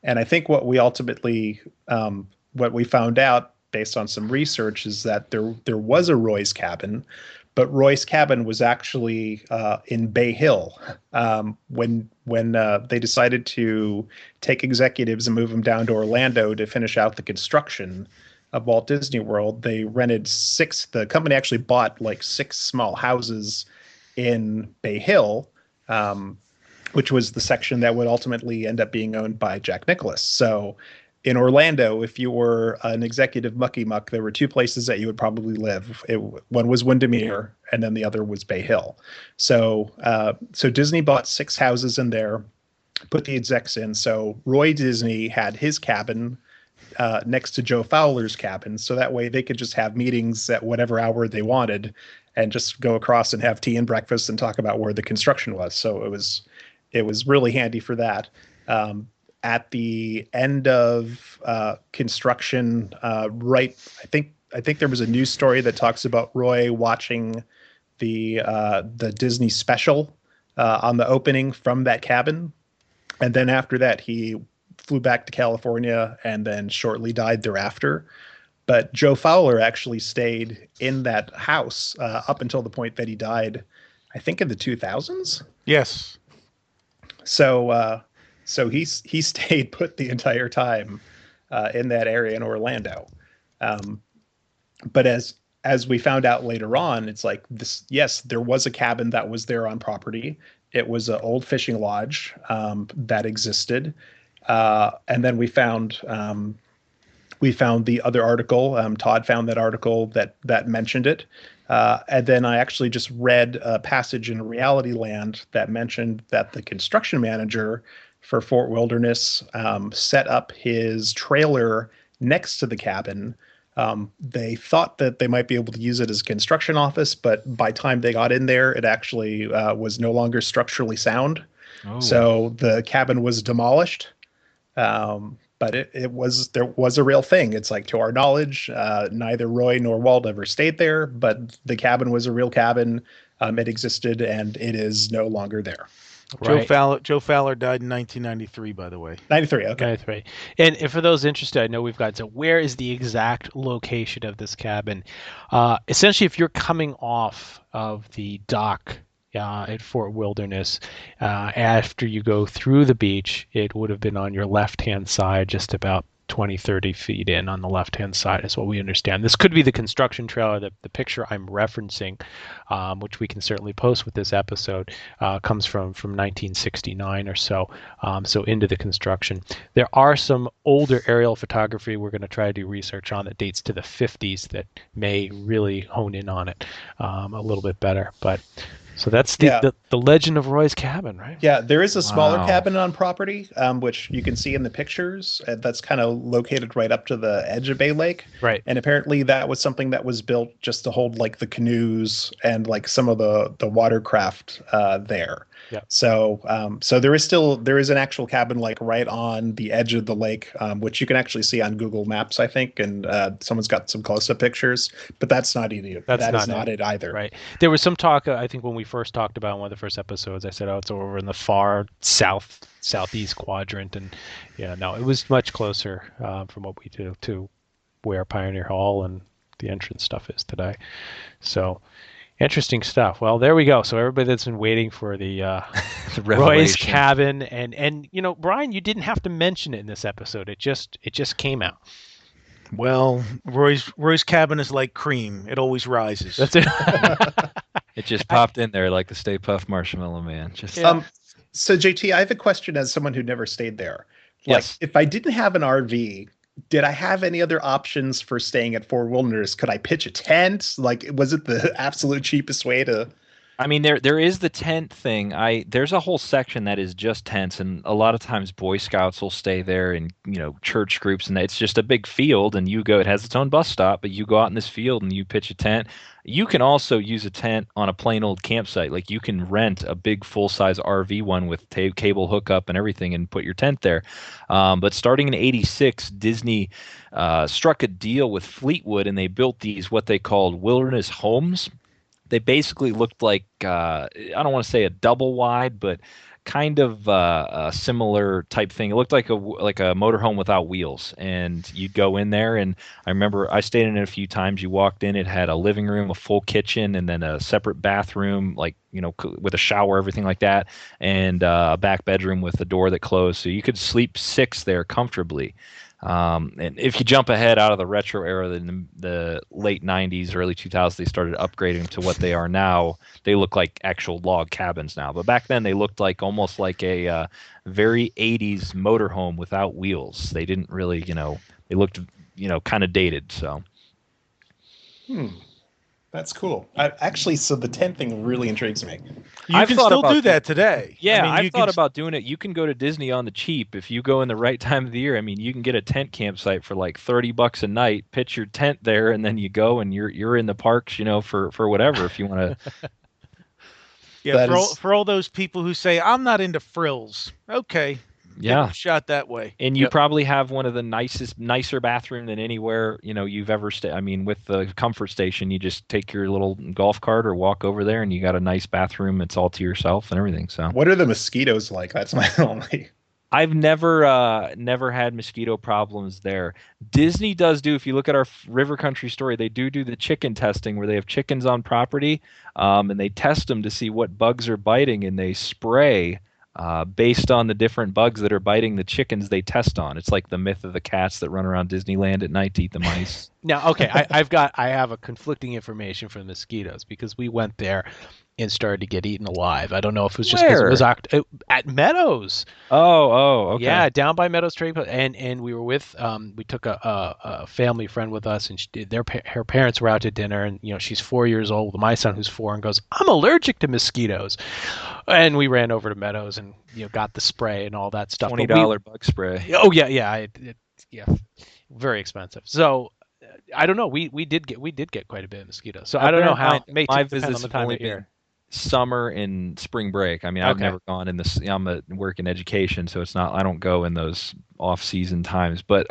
And I think what we ultimately, what we found out based on some research is that there was a Roy's cabin, but Roy's cabin was actually in Bay Hill. When they decided to take executives and move them down to Orlando to finish out the construction of Walt Disney World, they rented the company actually bought like 6 small houses in Bay Hill, which was the section that would ultimately end up being owned by Jack Nicklaus. So in Orlando, if you were an executive mucky muck, there were 2 places that you would probably live. One was Windermere, and then the other was Bay Hill. So Disney bought 6 houses in there, put the execs in. So Roy Disney had his cabin next to Joe Fowler's cabin, so that way they could just have meetings at whatever hour they wanted and just go across and have tea and breakfast and talk about where the construction was. So it was really handy for that. at the end of construction, right. I think there was a news story that talks about Roy watching the Disney special on the opening from that cabin, and then after that he flew back to California and then shortly died thereafter. But Joe Fowler actually stayed in that house up until the point that he died, I think in the 2000s. Yes. So he stayed put the entire time in that area in Orlando. But as we found out later on, it's like this. Yes, there was a cabin that was there on property. It was an old fishing lodge that existed, and then we found the other article. Todd found that article that mentioned it, and then I actually just read a passage in Reality Land that mentioned that the construction manager for Fort Wilderness set up his trailer next to the cabin. They thought that they might be able to use it as a construction office, but by the time they got in there, it actually was no longer structurally sound. Oh. So the cabin was demolished. But there was a real thing. It's like, to our knowledge, neither Roy nor Walt ever stayed there, but the cabin was a real cabin. It existed, and it is no longer there. Right. Joe Fowler died in 1993, by the way. 93, okay. 93. And for those interested, I know we've got, so where is the exact location of this cabin? Essentially, if you're coming off of the dock at Fort Wilderness, after you go through the beach, it would have been on your left-hand side, just about 20-30 feet in on the left-hand side is what we understand. This could be the construction trailer. The picture I'm referencing, which we can certainly post with this episode, comes from 1969 or so, so into the construction. There are some older aerial photography we're going to try to do research on that dates to the 50s that may really hone in on it a little bit better. But so that's the legend of Roy's cabin, right? Yeah, there is a smaller cabin on property, which you can see in the pictures. That's kind of located right up to the edge of Bay Lake. Right. And apparently that was something that was built just to hold like the canoes and like some of the watercraft there. Yeah. So there is an actual cabin like right on the edge of the lake, which you can actually see on Google Maps, I think, and someone's got some close-up pictures. But that's not it. That is not it either. Right. There was some talk. I think when we first talked about one of the first episodes, I said, "Oh, it's over in the far southeast quadrant," and no, it was much closer from what we do to where Pioneer Hall and the entrance stuff is today. So. Interesting stuff. Well, there we go. So everybody that's been waiting for the Roy's cabin, and Brian, you didn't have to mention it in this episode. It just came out. Well, Roy's cabin is like cream. It always rises. That's it. It just popped in there like the Stay Puft Marshmallow Man. Just So JT, I have a question as someone who never stayed there. Like, yes. If I didn't have an RV, did I have any other options for staying at Fort Wilderness? Could I pitch a tent? Like, was it the absolute cheapest way to? I mean, there is the tent thing. There's a whole section that is just tents, and a lot of times Boy Scouts will stay there, and church groups, and it's just a big field, and you go. It has its own bus stop, but you go out in this field and you pitch a tent. You can also use a tent on a plain old campsite. Like, you can rent a big full-size RV one with cable hookup and everything and put your tent there. But starting in '86, Disney struck a deal with Fleetwood, and they built these, what they called Wilderness Homes. They basically looked like, I don't want to say a double wide, but kind of a similar type thing. It looked like a motorhome without wheels, and you'd go in there. And I remember I stayed in it a few times. You walked in, it had a living room, a full kitchen, and then a separate bathroom, with a shower, everything like that, and a back bedroom with a door that closed, so you could sleep 6 there comfortably. And if you jump ahead out of the retro era, in the late 90s, early 2000s, they started upgrading to what they are now. They look like actual log cabins now. But back then, they looked like almost like a very 80s motorhome without wheels. They didn't really, they looked, kind of dated. So. That's cool. So the tent thing really intrigues me. You can still do that today. Yeah, I've thought about doing it. You can go to Disney on the cheap if you go in the right time of the year. I mean, you can get a tent campsite for like $30 a night. Pitch your tent there, and then you go and you're in the parks, for whatever if you want to. Yeah, for all those people who say I'm not into frills. Okay, Yeah. shot that way. And you probably have one of the nicer bathroom than anywhere you've ever stayed. I mean, with the comfort station, you just take your little golf cart or walk over there, and you got a nice bathroom. It's all to yourself and everything. So, what are the mosquitoes like? That's my only. I've never had mosquito problems there. Disney does do. If you look at our River Country story, they do the chicken testing where they have chickens on property, and they test them to see what bugs are biting, and they spray. Based on the different bugs that are biting the chickens they test on. It's like the myth of the cats that run around Disneyland at night to eat the mice. Now, okay, I have a conflicting information from mosquitoes because we went there and started to get eaten alive. I don't know if it was just because it was at Meadows. Oh, okay. Yeah, down by Meadows Trade, and we were with we took a family friend with us, and her parents were out to dinner, and she's 4 years old with my son who's 4, and goes, I'm allergic to mosquitoes, and we ran over to Meadows and got the spray and all that stuff. $20 bug spray. Oh yeah, very expensive. So I don't know. We did get quite a bit of mosquitoes. So I don't know how. It may my depend on visits the have time only of year. been summer and spring break. I mean, I've never gone in this. I'm a work in education, so it's not. I don't go in those off-season times. But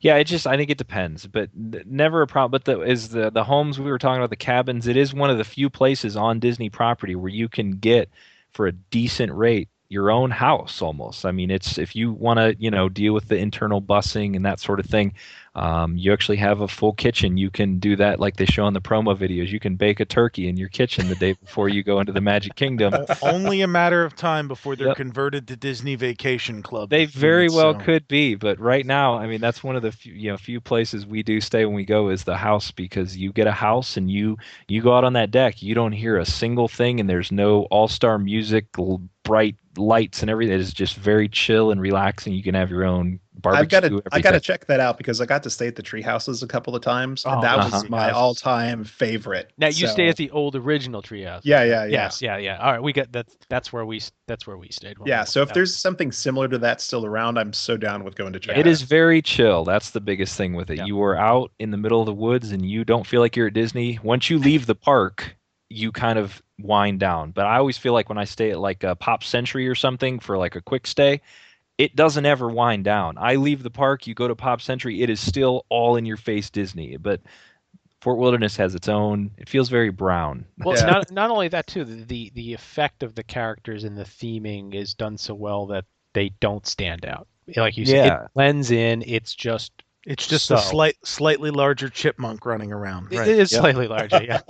yeah, I think it depends. But never a problem. But the homes we were talking about, the cabins. It is one of the few places on Disney property where you can get for a decent rate your own house almost. I mean, it's if you want to deal with the internal busing and that sort of thing. You actually have a full kitchen. You can do that like they show in the promo videos. You can bake a turkey in your kitchen the day before you go into the Magic Kingdom. Only a matter of time before they're converted to Disney Vacation Club. They very well could be, but right now, I mean, that's one of the few places we do stay when we go is the house, because you get a house and you go out on that deck. You don't hear a single thing, and there's no all-star music, bright lights and everything. It is just very chill and relaxing. You can have your own barbecue. I gotta check that out because I got to stay at the tree houses a couple of times, and that was my all-time favorite. Now you stay at the old original treehouse. Yeah. Yes, yeah. All right, we got that. That's where we stayed. Yeah. So if there's something similar to that still around, I'm so down with going to check. It is very chill. That's the biggest thing with it. Yeah. You are out in the middle of the woods, and you don't feel like you're at Disney. Once you leave the park, you kind of wind down. But I always feel like when I stay at like a Pop Century or something for like a quick stay, it doesn't ever wind down. I leave the park, you go to Pop Century, it is still all in your face Disney. But Fort Wilderness has its own. It feels very brown. Well, not only that too. The effect of the characters and the theming is done so well that they don't stand out. Like you said, it blends in. It's just a slightly larger chipmunk running around. Right. It is slightly larger, yeah.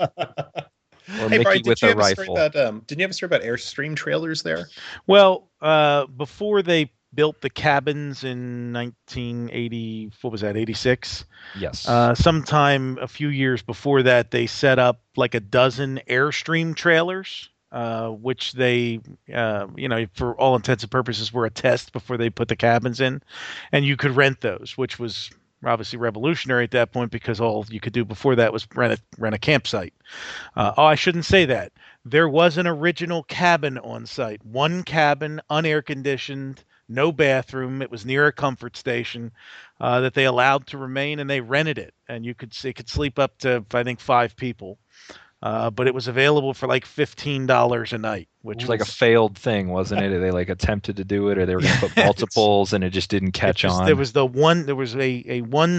Or Mickey Brian, with a rifle. Didn't you have a story about Airstream trailers there? Well, before they built the cabins in 1980, what was that, 86? Yes. Sometime a few years before that, they set up like a dozen Airstream trailers, which they, for all intents and purposes, were a test before they put the cabins in. And you could rent those, which was obviously revolutionary at that point because all you could do before that was rent a campsite. I shouldn't say that. There was an original cabin on site. One cabin, unair conditioned, no bathroom. It was near a comfort station that they allowed to remain, and they rented it. And it could sleep up to, I think, 5 people. But it was available for like $15 a night, which was like a failed thing, wasn't it? They like attempted to do it, or they were going to put multiples, and it just didn't catch on. There was a one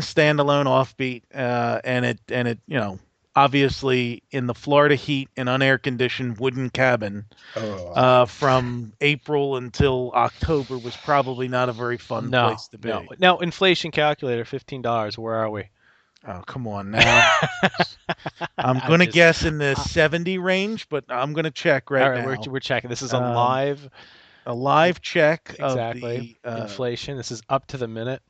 standalone offbeat, and it obviously in the Florida heat and unair conditioned wooden cabin from April until October was probably not a very fun place to be. No. Now, inflation calculator, $15. Where are we? Oh, come on now. I'm going to guess in the 70 range, but I'm going to check now. We're checking. This is a live check exactly. of the inflation. This is up to the minute.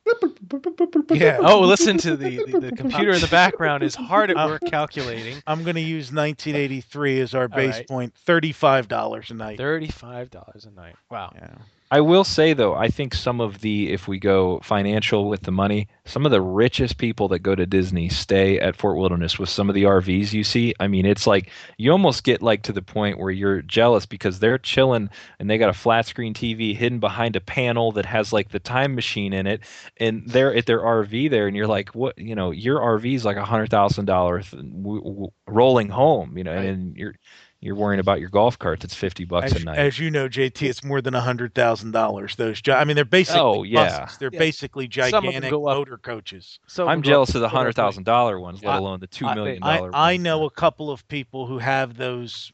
Yeah. Oh, listen to the computer in the background is hard at work calculating. I'm going to use 1983 as our base point. $35 a night. $35 a night. Wow. Yeah. I will say, though, I think if we go financial with the money, some of the richest people that go to Disney stay at Fort Wilderness with some of the RVs you see. I mean, it's like you almost get like to the point where you're jealous because they're chilling and they got a flat screen TV hidden behind a panel that has like the time machine in it. And they're at their RV there. And you're like, what, your RV is like $100,000 rolling home, right. And you're worrying about your golf cart that's $50 a night. As you know, JT, it's more than $100,000. I mean, they're basically buses. They're basically gigantic motor coaches. I'm jealous of the $100,000 ones, let alone the $2 million ones. I know a couple of people who have those,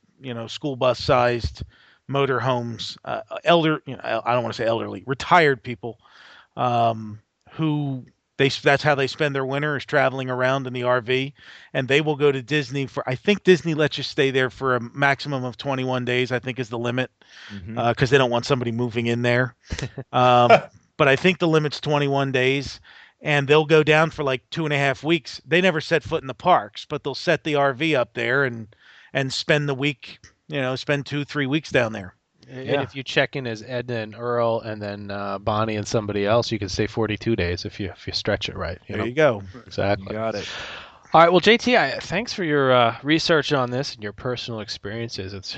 school bus sized motor homes, I don't want to say elderly, retired people, who that's how they spend their winter, is traveling around in the RV, and they will go to Disney I think Disney lets you stay there for a maximum of 21 days, I think is the limit, because they don't want somebody moving in there. But I think the limit's 21 days, and they'll go down for like 2.5 weeks. They never set foot in the parks, but they'll set the RV up there and spend the week, spend 2-3 weeks down there. And if you check in as Edna and Earl and then Bonnie and somebody else, you can stay 42 days if you stretch it right. There you go. Exactly. You got it. All right. Well, JT, thanks for your research on this and your personal experiences. It's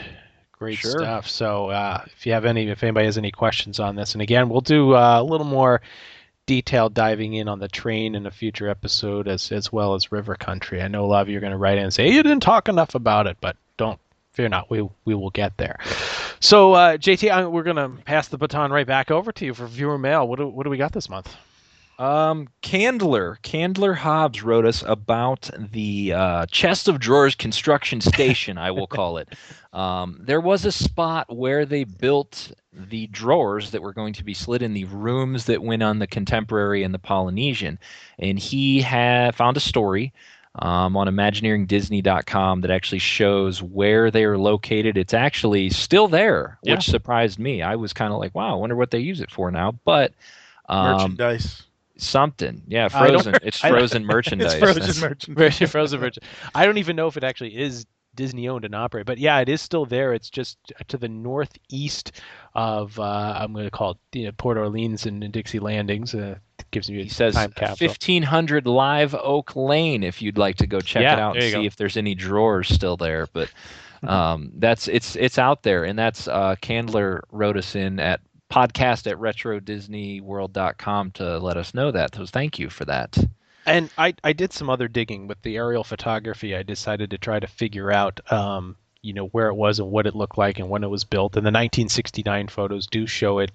great stuff. So if anybody has any questions on this, and again, we'll do a little more detailed diving in on the train in a future episode as well as River Country. I know a lot of you are going to write in and say, you didn't talk enough about it, but don't fear not. We will get there. So, JT, we're going to pass the baton right back over to you for viewer mail. What do we got this month? Candler Hobbs wrote us about the chest of drawers construction station, I will call it. There was a spot where they built the drawers that were going to be slid in the rooms that went on the Contemporary and the Polynesian, and he had found a story on Imagineeringdisney.com that actually shows where they are located. It's actually still there, which surprised me. I was kind of like, wow, I wonder what they use it for now. But merchandise. Something. Yeah, frozen. It's frozen merchandise. It's frozen merchandise. Frozen merchandise. I don't even know if it actually is Disney owned and operated, but yeah, it is still there. It's just to the northeast of I'm going to call it Port Orleans and Dixie Landings. Gives you time capsule. 1500 Live Oak Lane if you'd like to go check it out and see if there's any drawers still there. But it's out there, and that's Candler wrote us in at podcast@retrodisneyworld.com to let us know that. So thank you for that. And I did some other digging with the aerial photography. I decided to try to figure out where it was and what it looked like and when it was built. And the 1969 photos do show it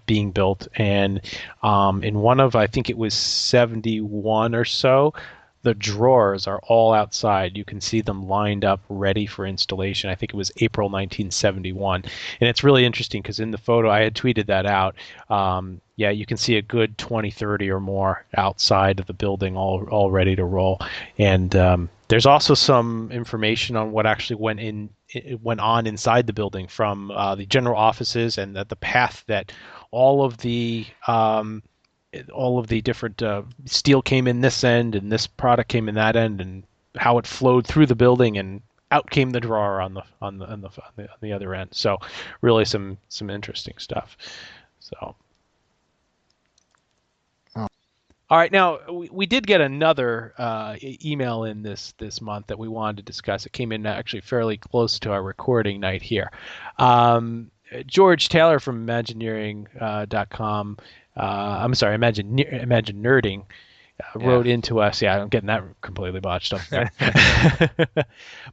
being built. And in one of, I think it was 71 or so, the drawers are all outside. You can see them lined up ready for installation. I think it was April 1971. And it's really interesting because in the photo, I had tweeted that out. You can see a good 20, 30 or more outside of the building all ready to roll. And there's also some information on what actually went on inside the building from the general offices, and that the path that all of the different steel came in this end and this product came in that end, and how it flowed through the building and out came the drawer on the other end. So really some interesting stuff. So. All right, now we did get another email in this month that we wanted to discuss. It came in actually fairly close to our recording night here. George Taylor from Imagineering.com, Imagine Nerding, wrote into us. Yeah, I'm getting that completely botched up there.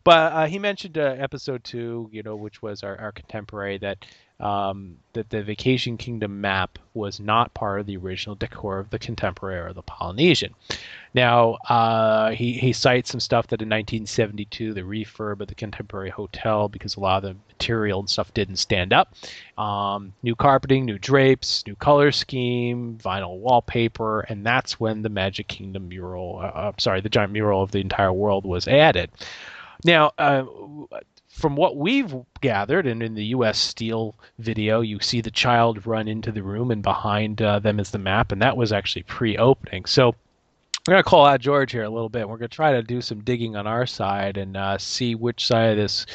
But he mentioned episode 2, which was our contemporary, that the Vacation Kingdom map was not part of the original decor of the Contemporary or the Polynesian. Now, he cites some stuff that in 1972, the refurb of the Contemporary Hotel, because a lot of the material and stuff didn't stand up. New carpeting, new drapes, new color scheme, vinyl wallpaper, and that's when the Magic Kingdom mural, the giant mural of the entire world was added. Now, from what we've gathered, and in the U.S. Steel video, you see the child run into the room, and behind them is the map, and that was actually pre-opening. So I'm going to call out George here a little bit. We're going to try to do some digging on our side and see which side of this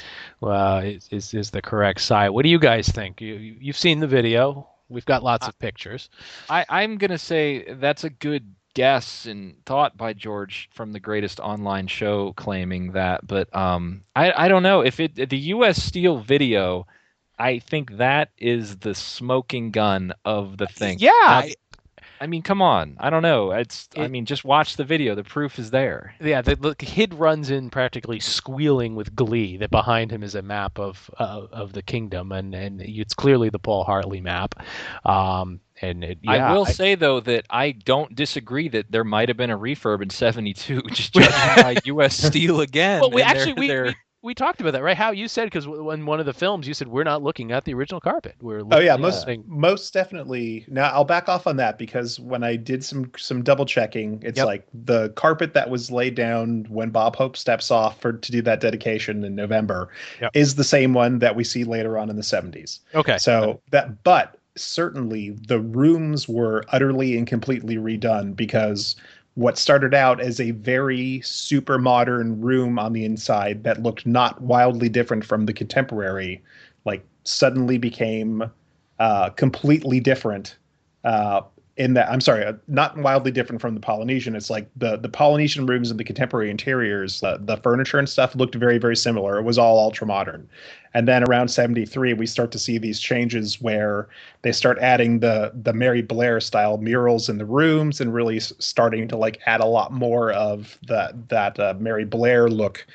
is the correct side. What do you guys think? You've seen the video. We've got lots of pictures. I'm going to say that's a good guess and thought by George from the Greatest Online Show claiming that, but I don't know if the U.S. Steel video. I think that is the smoking gun of the thing. Yeah, I mean, come on. I don't know. I mean, just watch the video. The proof is there. Yeah, the kid runs in practically squealing with glee that behind him is a map of the kingdom, and it's clearly the Paul Hartley map. I will say, though, that I don't disagree that there might have been a refurb in 72, just judging by U.S. Steel again. Well, we talked about that, right? How you said, because in one of the films you said we're not looking at the original carpet. Most definitely. Now I'll back off on that, because when I did some double checking, it's like the carpet that was laid down when Bob Hope steps off to do that dedication in November is the same one that we see later on in the 70s. Okay. So but certainly the rooms were utterly and completely redone, because what started out as a very super modern room on the inside that looked not wildly different from the contemporary, like suddenly became completely different in that, I'm sorry, not wildly different from the Polynesian. It's like the Polynesian rooms and the contemporary interiors, the furniture and stuff looked very, very similar. It was all ultra modern. And then around 73, we start to see these changes where they start adding the Mary Blair style murals in the rooms, and really starting to like add a lot more of that Mary Blair look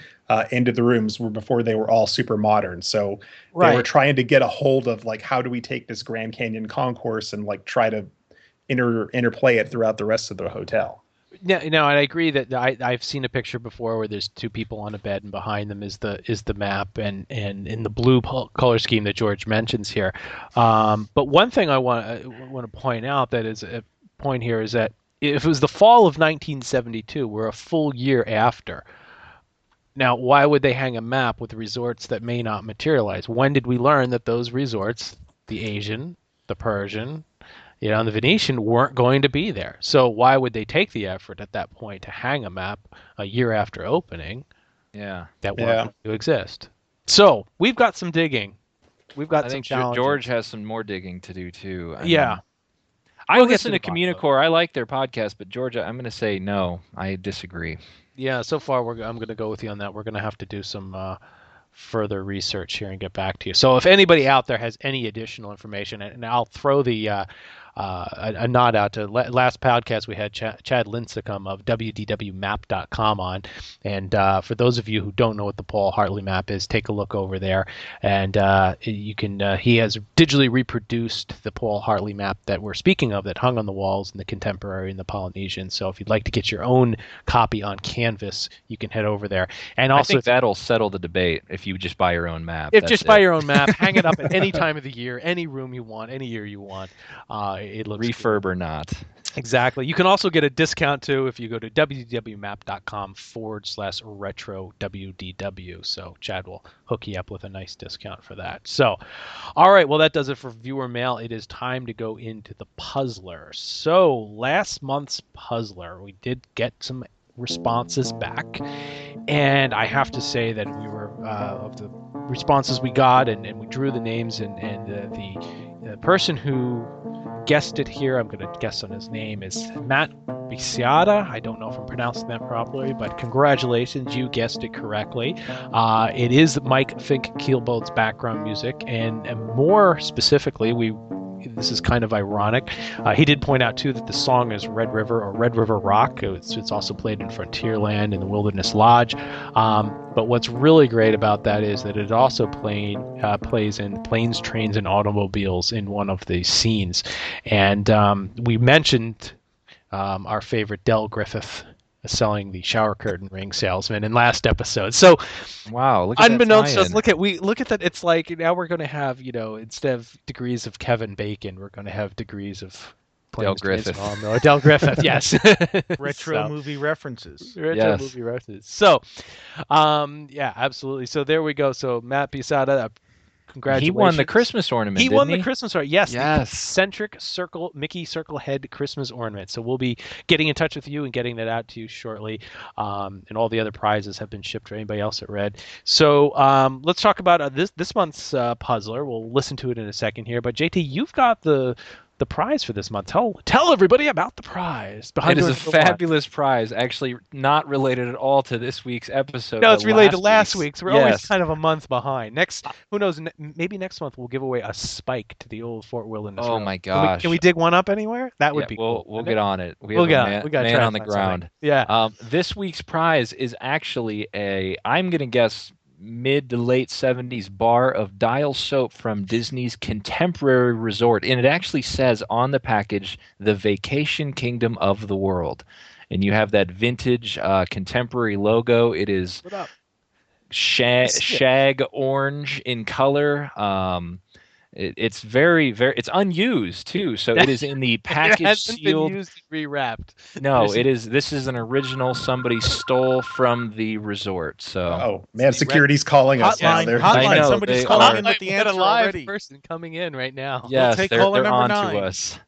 into the rooms, where before they were all super modern. So they were trying to get a hold of like, how do we take this Grand Canyon concourse and like try to interplay it throughout the rest of the hotel. No, and I agree that I've seen a picture before where there's two people on a bed, and behind them is the map, and in the blue color scheme that George mentions here. But one thing I want to point out that is a point here is that if it was the fall of 1972, we're a full year after. Now, why would they hang a map with resorts that may not materialize? When did we learn that those resorts, the Asian, the Persian, and the Venetian, weren't going to be there? So why would they take the effort at that point to hang a map a year after opening? Yeah, that weren't going to exist. So we've got some digging. I think George has some more digging to do too. I listen to Communicore. I like their podcast, but Georgia, I'm going to say no. I disagree. Yeah, so far I'm going to go with you on that. We're going to have to do some further research here and get back to you. So if anybody out there has any additional information, and I'll throw the a nod out to last podcast we had Chad Lincecum of WDWmap.com on, and for those of you who don't know what the Paul Hartley map is, take a look over there, and you can he has digitally reproduced the Paul Hartley map that we're speaking of, that hung on the walls in the Contemporary and the Polynesian. So if you'd like to get your own copy on canvas, you can head over there. And also, I think that'll settle the debate if you just buy your own map. Buy your own map, hang it up at any time of the year, any room you want, any year you want. It looks refurb cool. Or not. Exactly. You can also get a discount too if you go to www.map.com/RetroWDW. So Chad will hook you up with a nice discount for that. So, all right. Well, that does it for viewer mail. It is time to go into the puzzler. So last month's puzzler, we did get some responses back, and I have to say that we were of the responses we got, and we drew the names, and the person who guessed it here, I'm going to guess on his name, is Matt Bisiada. I don't know if I'm pronouncing that properly, but congratulations, you guessed it correctly. It is Mike Fink Keelboat's background music, and more specifically, this is kind of ironic. He did point out too that the song is Red River or Red River Rock. It's also played in Frontierland and the Wilderness Lodge. But what's really great about that is that it also plays in Planes, Trains, and Automobiles in one of the scenes. And we mentioned our favorite Del Griffith selling the shower curtain ring salesman in last episode. So wow, look at unbeknownst to us, look at that. It's like now we're going to have, instead of degrees of Kevin Bacon, we're going to have degrees of Del Griffith. Del Griffith, yes. Retro movie references. Movie references. So, yeah, absolutely. So there we go. So Matt Pisada, congratulations. He won the Christmas ornament. He won the Christmas ornament. Yes. Yes. The eccentric Mickey circle head Christmas ornament. So we'll be getting in touch with you and getting that out to you shortly. And all the other prizes have been shipped for anybody else at Red. So let's talk about this month's puzzler. We'll listen to it in a second here. But JT, you've got the the prize for this month. Tell everybody about the prize. It is a fabulous prize, actually not related at all to this week's episode. No, it's related to last week's. We're always Yes. kind of a month behind. Who knows? Maybe next month we'll give away a spike to the old Fort Wilderness. Oh Road. my gosh! Can we dig one up anywhere? That would be cool. We'll get on it. We'll get on it. We got man on the ground. Something. Yeah. This week's prize is actually I'm going to guess, mid to late 70s bar of Dial soap from Disney's Contemporary Resort. And it actually says on the package, the Vacation Kingdom of the World. And you have that vintage contemporary logo. It is shag orange in color. It's very, very. It's unused too, so it is in the package it hasn't sealed. been used and rewrapped. No, it is. This is an original somebody stole from the resort. So. Oh man, security's calling us. Hotline, Now. I know, somebody's they calling are- in with the We got answer a live already. person coming in right now. Yes, take they're caller on number to 9. us.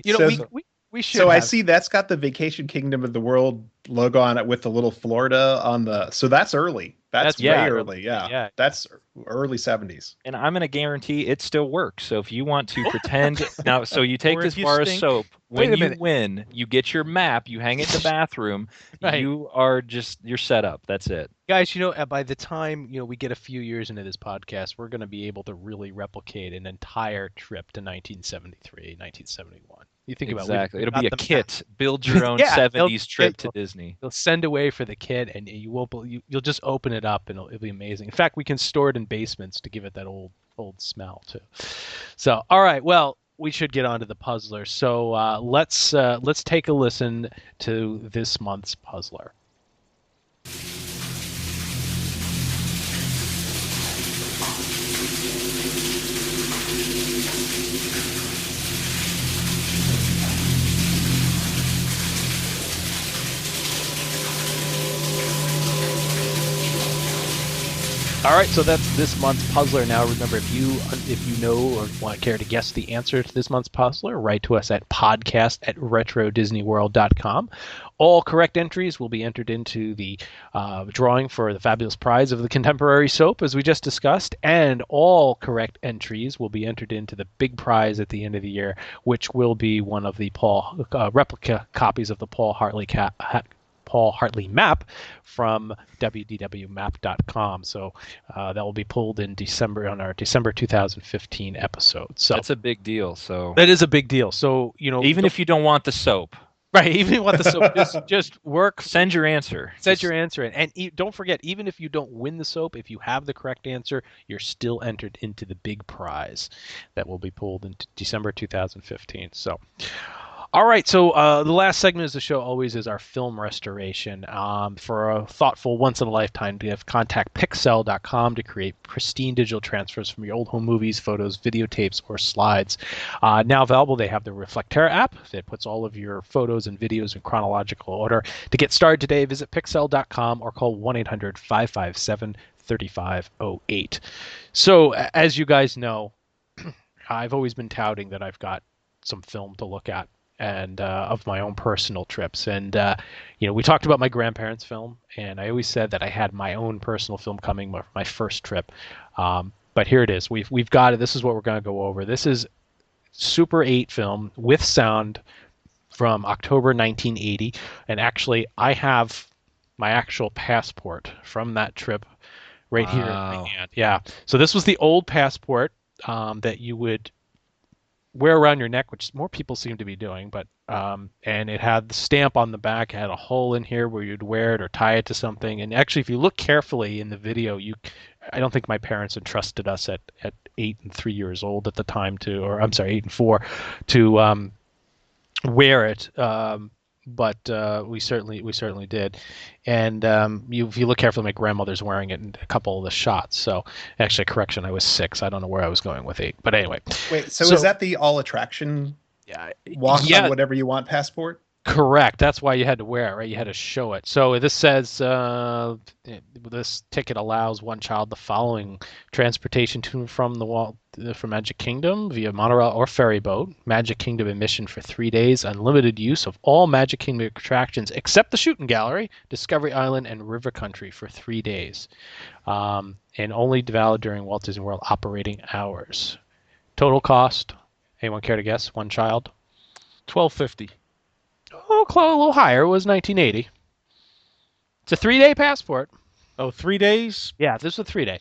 You know, So- we should. So I have- see that's got the Vacation Kingdom of the World logo on it with the little Florida on the. So that's early. That's way yeah, early. Yeah. yeah. That's early 70s. And I'm going to guarantee it still works. So if you want to pretend now, so you take Or this if you bar of stink. soap. Wait When a you minute. win, you get your map. You hang it in the bathroom. Right. You're set up. That's it. Guys, by the time we get a few years into this podcast, we're going to be able to really replicate an entire trip to 1973, 1971. You think about Exactly. we've It'll be a got the kit. Build your own Yeah, 70s trip to they'll- Disney. They'll send away for the kid, and you'll just open it up, and it'll be amazing. In fact, we can store it in basements to give it that old smell too. So, all right, well, we should get on to the puzzler. So let's take a listen to this month's puzzler. All right, so that's this month's puzzler. Now, remember, if you know or care to guess the answer to this month's puzzler, write to us at podcast@retrodisneyworld.com. All correct entries will be entered into the drawing for the fabulous prize of the Contemporary soap, as we just discussed, and all correct entries will be entered into the big prize at the end of the year, which will be one of the replica copies of the Paul Hartley map from wdwmap.com. So that will be pulled in December on our December 2015 episode. So That's a big deal. So that is a big deal. So even if you don't want the soap, right, even if you want the soap, just work. send your answer. Send your answer in. And don't forget, even if you don't win the soap, if you have the correct answer, you're still entered into the big prize that will be pulled in December 2015. So. All right, so the last segment of the show always is our film restoration. For a thoughtful, once-in-a-lifetime gift, contact Pixel.com to create pristine digital transfers from your old home movies, photos, videotapes, or slides. Now available, they have the Reflectera app that puts all of your photos and videos in chronological order. To get started today, visit Pixel.com or call 1-800-557-3508. So, as you guys know, I've always been touting that I've got some film to look at, and of my own personal trips. And, we talked about my grandparents' film, and I always said that I had my own personal film coming for my first trip. But here it is. We've got it. This is what we're going to go over. This is Super 8 film with sound from October 1980. And actually, I have my actual passport from that trip right here in my hand. Yeah. So this was the old passport that you would wear around your neck, which more people seem to be doing, but and it had the stamp on the back. It had a hole in here where you'd wear it or tie it to something. And actually, if you look carefully in the video, I don't think my parents entrusted us at 8 and 3 years old at the time 8 and 4 to wear it. But we certainly did. And if you look carefully, my grandmother's wearing it in a couple of the shots. So actually, correction, I was 6. I don't know where I was going with 8. But anyway. Wait, so is that the all attraction walk on whatever you want passport? Correct. That's why you had to wear it, right? You had to show it. So this says this ticket allows one child the following: transportation to and from from Magic Kingdom via monorail or ferry boat, Magic Kingdom admission for 3 days, unlimited use of all Magic Kingdom attractions except the Shooting Gallery, Discovery Island, and River Country for 3 days, and only valid during Walt Disney World operating hours. Total cost Anyone care to guess? One child. $12.50. Oh, a little higher. It was 1980. It's a 3-day passport. Oh, 3 days? Yeah, this was a 3-day.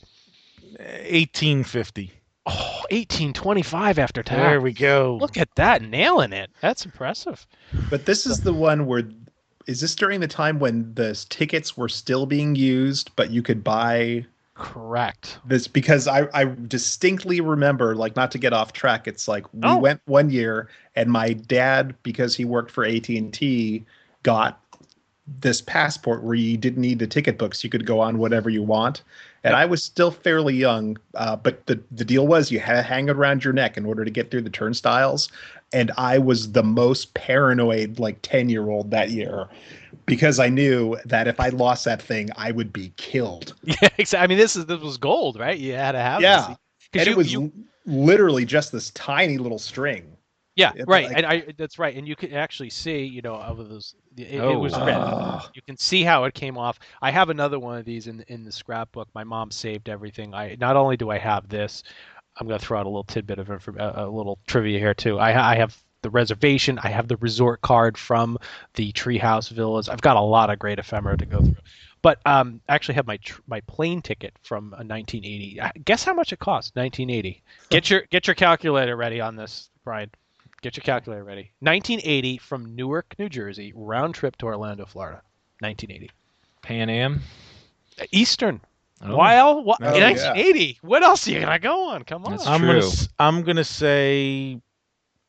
$18.50. Oh, $18.25 after tax. There we go. Look at that, nailing it. That's impressive. But this is the one where, is this during the time when the tickets were still being used, but you could buy? Correct. This, because I distinctly remember, like, not to get off track, it's like we went one year and my dad, because he worked for AT&T, got this passport where you didn't need the ticket books. You could go on whatever you want. And I was still fairly young, but the deal was you had to hang it around your neck in order to get through the turnstiles. And I was the most paranoid, like, 10-year-old that year, because I knew that if I lost that thing, I would be killed. Yeah, exactly. I mean, this was gold, right? You had to have this. And it was you literally just this tiny little string. Yeah, right. Like, and that's right. And you can actually see, of those, it was red. You can see how it came off. I have another one of these in the scrapbook. My mom saved everything. Not only do I have this, I'm going to throw out a little tidbit of a little trivia here too. I have the reservation. I have the resort card from the Treehouse Villas. I've got a lot of great ephemera to go through. But I actually have my plane ticket from 1980. Guess how much it cost? 1980. Get your calculator ready on this, Brian. Get your calculator ready. 1980 from Newark, New Jersey, round trip to Orlando, Florida. 1980. Pan Am? Eastern. Oh. While 1980. Yeah. What else are you gonna go on? Come on. That's I'm gonna say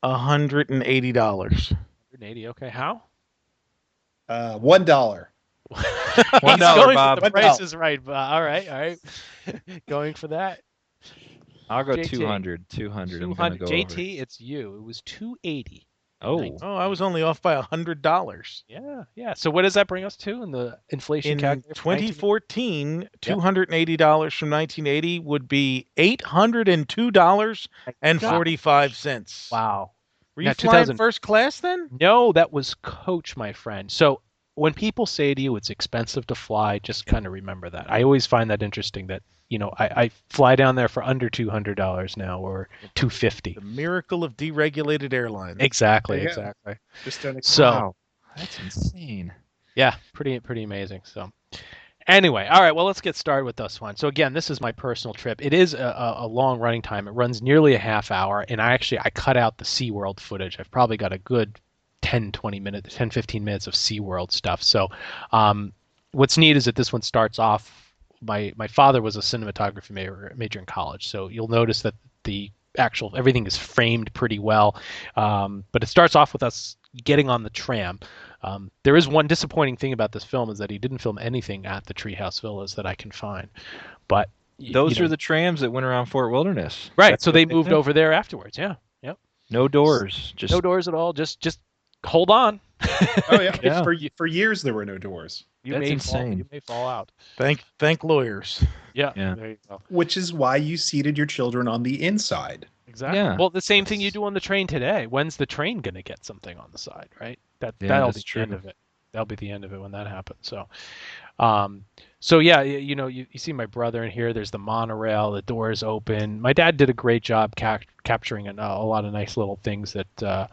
$180. 180. Okay. How? $1. $1, going Bob. The price is right. All right. Going for that. I'll go JT. 200. 200. I'm gonna go JT, over. it's you. It was 280. Oh. Oh, I was only off by $100. Yeah. So what does that bring us to in the inflation In calculator? 2014, $280 from 1980 would be $802.45. Wow. Were you Now, flying 2000 first class then? No, that was coach, my friend. So when people say to you it's expensive to fly, just kind of remember that. I always find that interesting that, I fly down there for under $200 now, or $250. The miracle of deregulated airlines. Exactly. Just don't Wow. That's insane. Yeah, pretty amazing. So anyway, all right, well, let's get started with this one. So again, this is my personal trip. It is a long running time. It runs nearly a half hour, and I cut out the SeaWorld footage. I've probably got a good 10, 15 minutes of SeaWorld stuff. So what's neat is that this one starts off, my father was a cinematography major in college, so you'll notice that the actual everything is framed pretty well. But it starts off with us getting on the tram. There is one disappointing thing about this film, is that he didn't film anything at the Treehouse Villas that I can find. But Those are the trams that went around Fort Wilderness. Right. So they moved over there afterwards. Yeah. Yep. No doors. Just no doors at all. Just hold on. Oh yeah. Yeah. For years there were no doors. That's insane. You may fall out. Thank lawyers. Yeah. Yeah. There you go. Which is why you seated your children on the inside. Exactly. Yeah. Well, the same thing you do on the train today. When's the train going to get something on the side, right? That'll that's be true. the end of it. That'll be the end of it when that happens. So yeah, you see my brother in here. There's the monorail. The doors open. My dad did a great job capturing a lot of nice little things that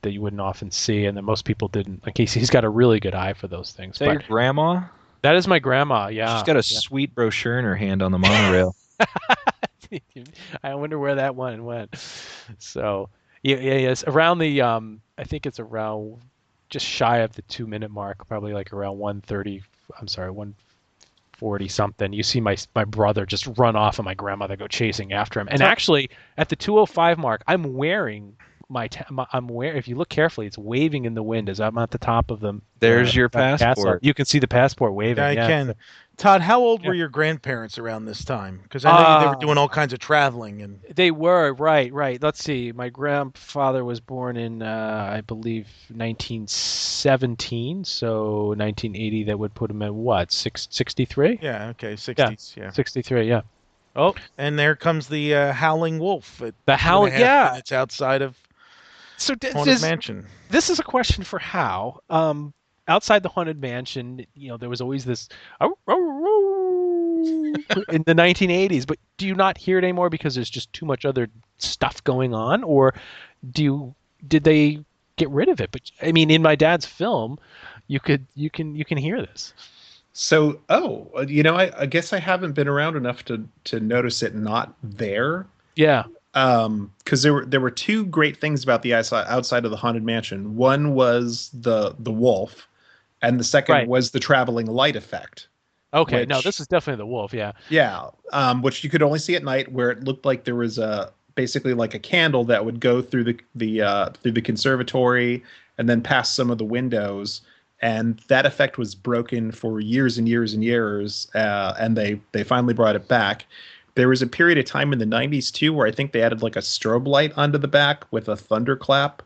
you wouldn't often see, and that most people didn't. Like he's got a really good eye for those things. Is that your grandma? That is my grandma. Yeah. She's got a sweet brochure in her hand on the monorail. I wonder where that one went. So yes, around the I think it's around just shy of the 2-minute mark, probably like around 140 something. You see my brother just run off and my grandmother go chasing after him. And actually at the 2:05 mark, I'm wearing if you look carefully, it's waving in the wind as I'm at the top of them. There's your passport. You can see the passport waving. I can. Todd, how old were your grandparents around this time? Because I know they were doing all kinds of traveling. And they were, right. Let's see. My grandfather was born in, I believe, 1917. So 1980, that would put him at what, 63? Yeah, okay, 60s, yeah. 63, yeah. Oh, and there comes the Howling Wolf. The Howling, yeah. It's outside of Haunted Mansion. This is a question for How. Outside the Haunted Mansion, there was always this in the 1980s, but do you not hear it anymore because there's just too much other stuff going on, or did they get rid of it? But I mean, in my dad's film, you can hear this. So, I guess I haven't been around enough to notice it not there. Yeah. Because there were two great things about the outside of the Haunted Mansion. One was the wolf, and the second was the traveling light effect. Okay, no, this is definitely the wolf. Yeah. Yeah. Which you could only see at night, where it looked like there was basically like a candle that would go through the conservatory and then past some of the windows. And that effect was broken for years and years and years, and they finally brought it back. There was a period of time in the 90s, too, where I think they added like a strobe light onto the back with a thunderclap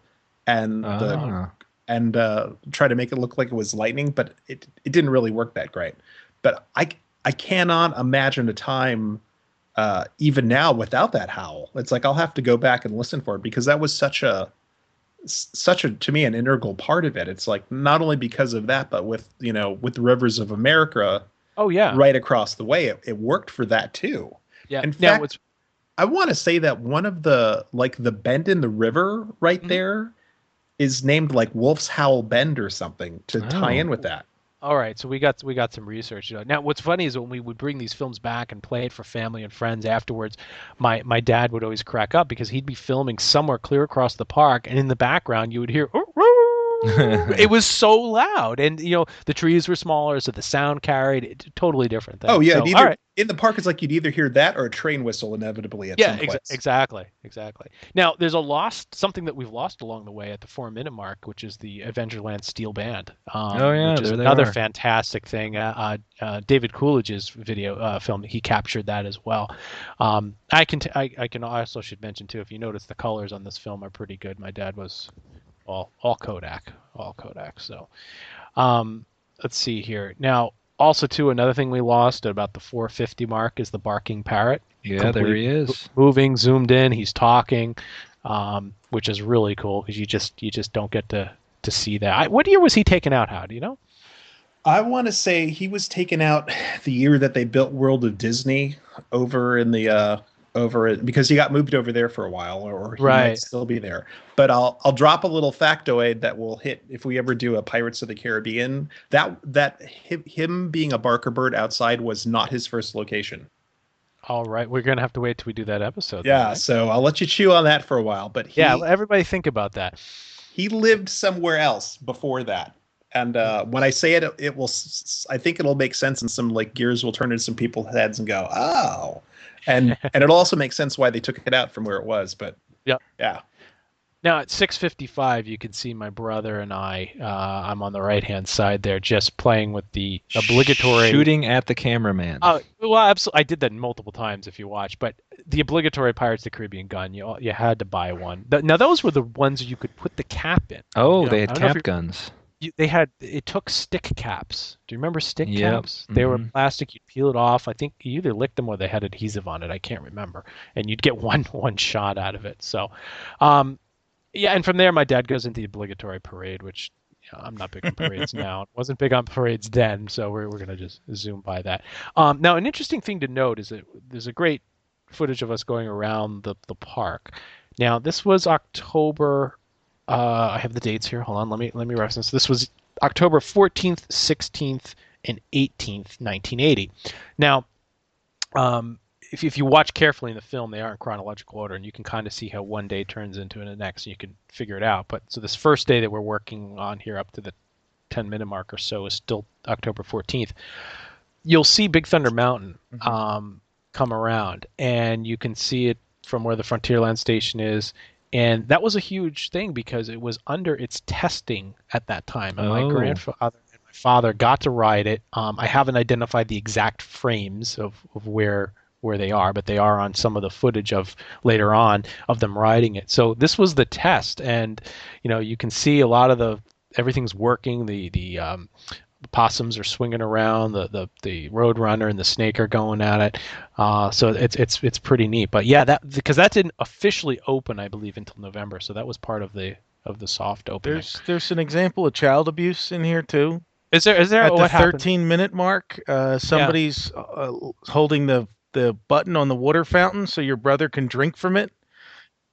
and try to make it look like it was lightning, but it didn't really work that great. But I cannot imagine a time, even now, without that howl. It's like I'll have to go back and listen for it, because that was such a to me an integral part of it. It's like not only because of that, but with the Rivers of America. Oh yeah, right across the way, it worked for that too. Yeah. In fact, I want to say that one of the bend in the river right there is named like Wolf's Howl Bend or something to tie in with that. All right, so we got some research. Now, what's funny is when we would bring these films back and play it for family and friends afterwards, my dad would always crack up because he'd be filming somewhere clear across the park, and in the background you would hear, it was so loud, and the trees were smaller, so the sound carried it, totally different thing. Oh yeah, so, in the park, it's like you'd either hear that or a train whistle inevitably at some place. Exactly. Now, there's something that we've lost along the way at the 4-minute mark, which is the Adventureland Steel Band. Which is another fantastic thing. David Coolidge's video film, he captured that as well. I can also should mention too, if you notice, the colors on this film are pretty good. My dad was all Kodak. So, let's see here now. Also, too, another thing we lost at about the 450 mark is the barking parrot. Yeah, there he is. Moving, zoomed in, he's talking, which is really cool because you just don't get to see that. What year was he taken out, How do you know? I want to say he was taken out the year that they built World of Disney over in the because he got moved over there for a while, or he might still be there. But I'll drop a little factoid that will hit if we ever do a Pirates of the Caribbean. That him being a Barker bird outside was not his first location. All right, we're gonna have to wait till we do that episode. Yeah, then, right? So I'll let you chew on that for a while. But everybody think about that. He lived somewhere else before that. And when I say it, it will. I think it'll make sense, and some like gears will turn into some people's heads and go, "Oh," and it'll also make sense why they took it out from where it was. But yeah. Now at 6:55, you can see my brother and I. I'm on the right-hand side there, just playing with the obligatory shooting at the cameraman. Well, absolutely. I did that multiple times if you watch, but the obligatory Pirates of the Caribbean gun, you had to buy one. Now those were the ones you could put the cap in. Oh, they had cap guns. It took stick caps. Do you remember stick caps? They were plastic. You'd peel it off. I think you either licked them or they had adhesive on it. I can't remember. And you'd get one shot out of it. So, and from there, my dad goes into the obligatory parade, which I'm not big on parades now. Wasn't big on parades then, so we're going to just zoom by that. Now, an interesting thing to note is that there's a great footage of us going around the park. Now, this was October. I have the dates here. Hold on. Let me reference. This was October 14th, 16th, and 18th, 1980. Now, if you watch carefully in the film, they are in chronological order, and you can kind of see how one day turns into the next, and you can figure it out. But so this first day that we're working on here up to the 10-minute mark or so is still October 14th. You'll see Big Thunder Mountain come around, and you can see it from where the Frontierland station is. And that was a huge thing because it was under its testing at that time. And my grandfather and my father got to ride it. I haven't identified the exact frames of where they are, but they are on some of the footage of later on of them riding it. So this was the test. And, you can see a lot of everything's working. The possums are swinging around, the road runner and the snake are going at it, so it's pretty neat. But yeah, because that didn't officially open, I believe, until November, so that was part of the soft opening. There's an example of child abuse in here too. Is there at the 13-minute mark? Somebody's holding the button on the water fountain so your brother can drink from it,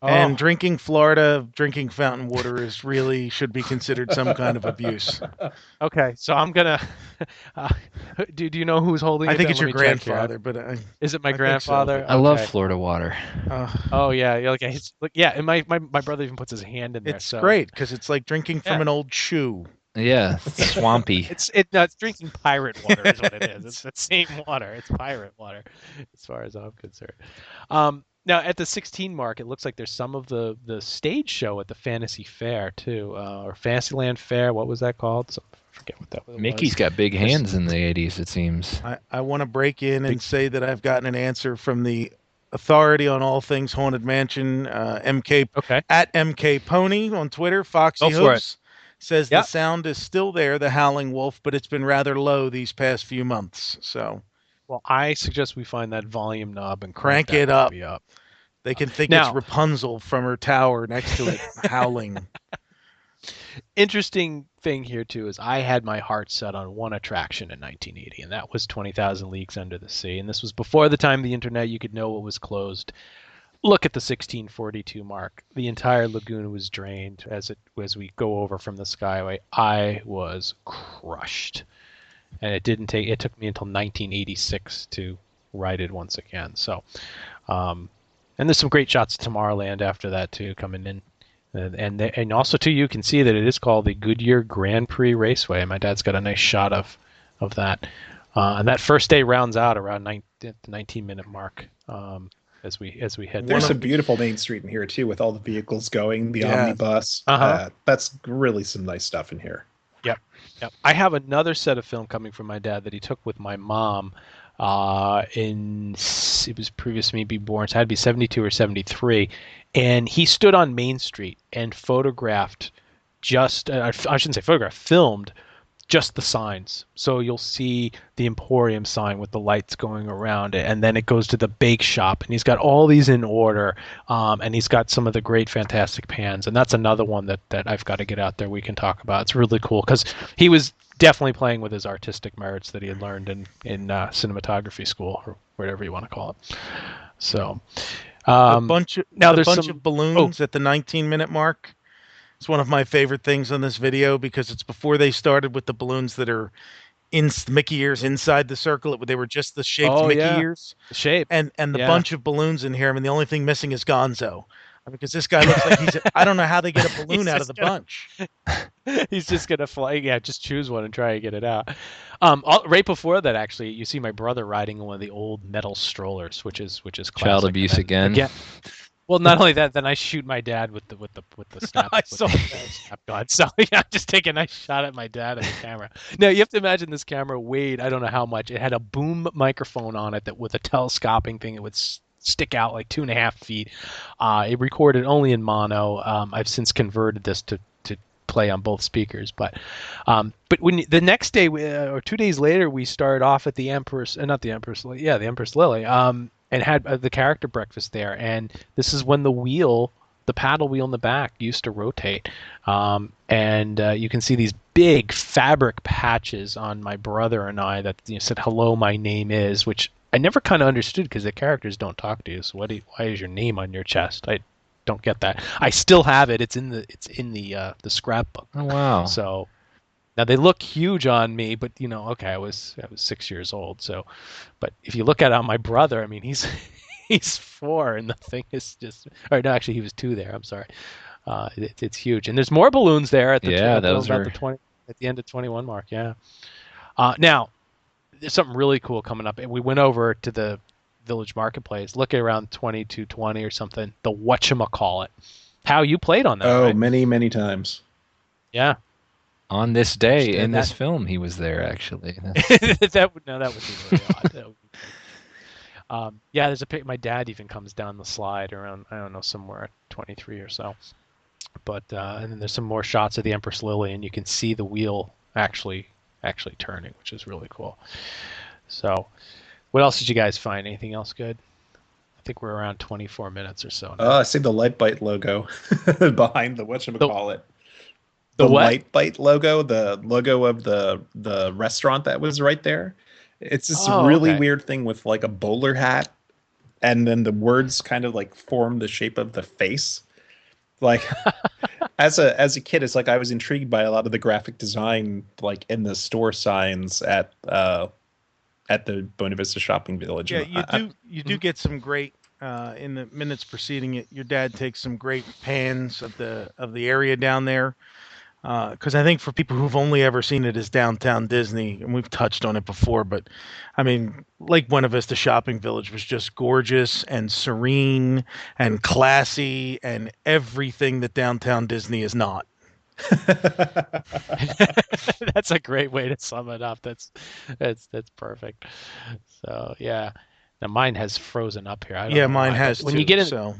And drinking fountain water is really should be considered some kind of abuse. Okay, so I'm gonna. Do you know who's holding it? I think then? it's Let your me check here. grandfather, but Is it my I think so. grandfather? I love Okay. Florida water. Oh yeah, okay. And my brother even puts his hand in there. It's so. great because it's like drinking from an old shoe. Yeah, it's swampy. It's drinking pirate water is what it is. It's the same water. It's pirate water, as far as I'm concerned. Now at the 16 mark, it looks like there's some of the stage show at the Fantasy Fair too, or Fantasyland Fair. What was that called? I forget what that was. Mickey's got big hands in the 80s, it seems. I want to break in and say that I've gotten an answer from the authority on all things Haunted Mansion, MK at MK Pony on Twitter. Foxy Hooves says the sound is still there, the howling wolf, but it's been rather low these past few months. So, well, I suggest we find that volume knob and crank it up. They can think it's Rapunzel from her tower next to it howling. Interesting thing here too is I had my heart set on one attraction in 1980, and that was 20,000 Leagues Under the Sea. And this was before the time of the internet. You could know what was closed. Look at the 1642 mark. The entire lagoon was drained as we go over from the Skyway. I was crushed, and it took me until 1986 to ride it once again. So, and there's some great shots of Tomorrowland after that too coming in. And also too, you can see that it is called the Goodyear Grand Prix Raceway. My dad's got a nice shot of that. And that first day rounds out around the 19-minute mark as we head. There's a beautiful main street in here too, with all the vehicles going, the omnibus. That's really some nice stuff in here. Yep. I have another set of film coming from my dad that he took with my mom. It was previous to me being born, so it had to be 72 or 73, and he stood on Main Street and photographed filmed just the signs. So you'll see the Emporium sign with the lights going around it, and then it goes to the bake shop, and he's got all these in order, and he's got some of the great Fantastic Pans, and that's another one that I've got to get out there we can talk about. It's really cool because he was definitely playing with his artistic merits that he had learned in cinematography school, or whatever you want to call it. So a bunch of balloons at the 19-minute mark. It's one of my favorite things on this video because it's before they started with the balloons that are in Mickey ears inside the circle. They were just the shaped Mickey ears. The shape. And the bunch of balloons in here. I mean, the only thing missing is Gonzo. Because this guy looks like I don't know how they get a balloon out of the bunch. He's just going to fly. Yeah, just choose one and try and get it out. Right before that, actually, you see my brother riding one of the old metal strollers, which is classic. Child abuse again. Well, not only that, then I shoot my dad with the snap. Snap gun. So yeah, just take a nice shot at my dad and the camera. Now you have to imagine this camera weighed I don't know how much. It had a boom microphone on it that with a telescoping thing, it would stick out like 2.5 feet. It recorded only in mono. I've since converted this to play on both speakers, but when the next day or 2 days later, we started off at the Empress Lily. And had the character breakfast there, and this is when the paddle wheel in the back used to rotate, and you can see these big fabric patches on my brother and I that said "Hello, my name is," which I never kind of understood because the characters don't talk to you. So why is your name on your chest? I don't get that. I still have it. It's in the scrapbook. Oh wow! So. Now they look huge on me, but I was 6 years old. So, but if you look at it on my brother, I mean, he's 4, and the thing is just. Or no, actually, he was 2 there. I'm sorry. It's huge, and there's more balloons there at the at the end of 21 mark. Yeah. Now, there's something really cool coming up. We went over to the Village Marketplace. Look at around 2220 or something. The whatchamacallit. How you played on that? Oh, right? many times. Yeah. On this day in this film, he was there actually. that would be really odd. There's a pic. My dad even comes down the slide around somewhere at 23 or so. But and then there's some more shots of the Empress Lily, and you can see the wheel actually turning, which is really cool. So, what else did you guys find? Anything else good? I think we're around 24 minutes or so now. I see the Light Bite logo behind the whatchamacallit. The what? Light Bite logo, the logo of the restaurant that was right there. It's this really weird thing with like a bowler hat and then the words kind of like form the shape of the face. Like as a kid, it's like I was intrigued by a lot of the graphic design, like in the store signs at the Buena Vista Shopping Village. Yeah, you do get some great in the minutes preceding it. Your dad takes some great pans of the area down there. Because I think for people who've only ever seen it as downtown Disney, and we've touched on it before, but I mean, Lake Buena Vista Shopping Village was just gorgeous and serene and classy and everything that downtown Disney is not. That's a great way to sum it up. That's perfect. So yeah, now mine has frozen up here. I don't know Mine why, has when too, you get in. So.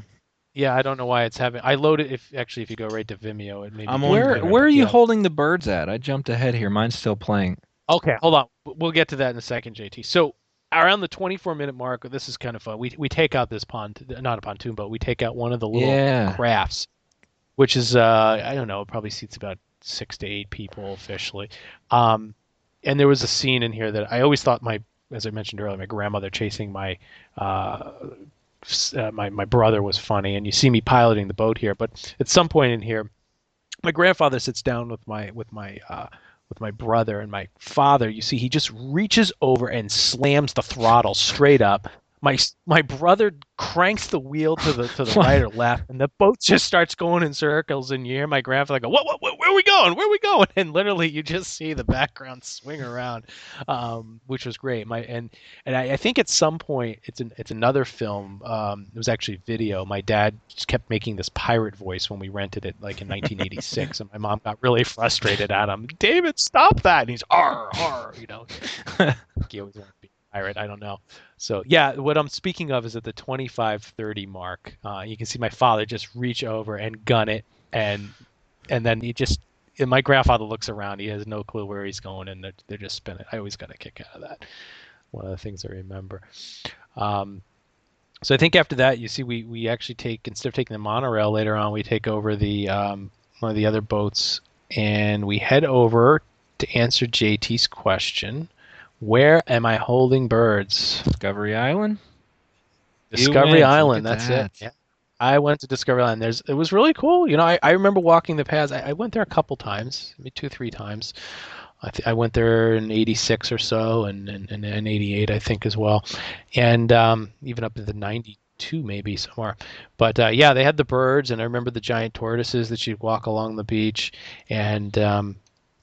Yeah, I don't know why it's having. I loaded if you go right to Vimeo, it maybe. Where are you holding the birds at? I jumped ahead here. Mine's still playing. Okay, hold on. We'll get to that in a second, JT. So around the 24-minute mark, this is kind of fun. We take out this not a pontoon boat. We take out one of the little crafts, which is I don't know, it probably seats about 6 to 8 people officially. And there was a scene in here that I always thought as I mentioned earlier, my grandmother chasing my brother was funny, and you see me piloting the boat here. But at some point in here, my grandfather sits down with my brother, and my father, you see, he just reaches over and slams the throttle straight up. My brother cranks the wheel to the right or left, and the boat just starts going in circles. And you hear my grandfather go, "What? Where are we going? Where are we going?" And literally, you just see the background swing around, which was great. I think at some point it's another film. It was actually video. My dad just kept making this pirate voice when we rented it, like in 1986, and my mom got really frustrated at him. "David, stop that!" And he's "Arr, arr," you know. He always wanted to be a pirate. I don't know. So yeah, what I'm speaking of is at the 25-30 mark. You can see my father just reach over and gun it, and then and my grandfather looks around. He has no clue where he's going, and they're just spinning. I always got a kick out of that. One of the things I remember. So I think after that, you see, we actually instead of taking the monorail later on, we take over the one of the other boats, and we head over to answer JT's question. Where am I holding birds? Discovery Island? Discovery Island, that's it. Yeah. I went to Discovery Island. It was really cool. You know, I remember walking the paths. I went there a couple times, maybe 2-3 times. I went there in 86 or so, and in 88, I think, as well. And even up to the 92 maybe somewhere. But yeah, they had the birds, and I remember the giant tortoises that you'd walk along the beach, and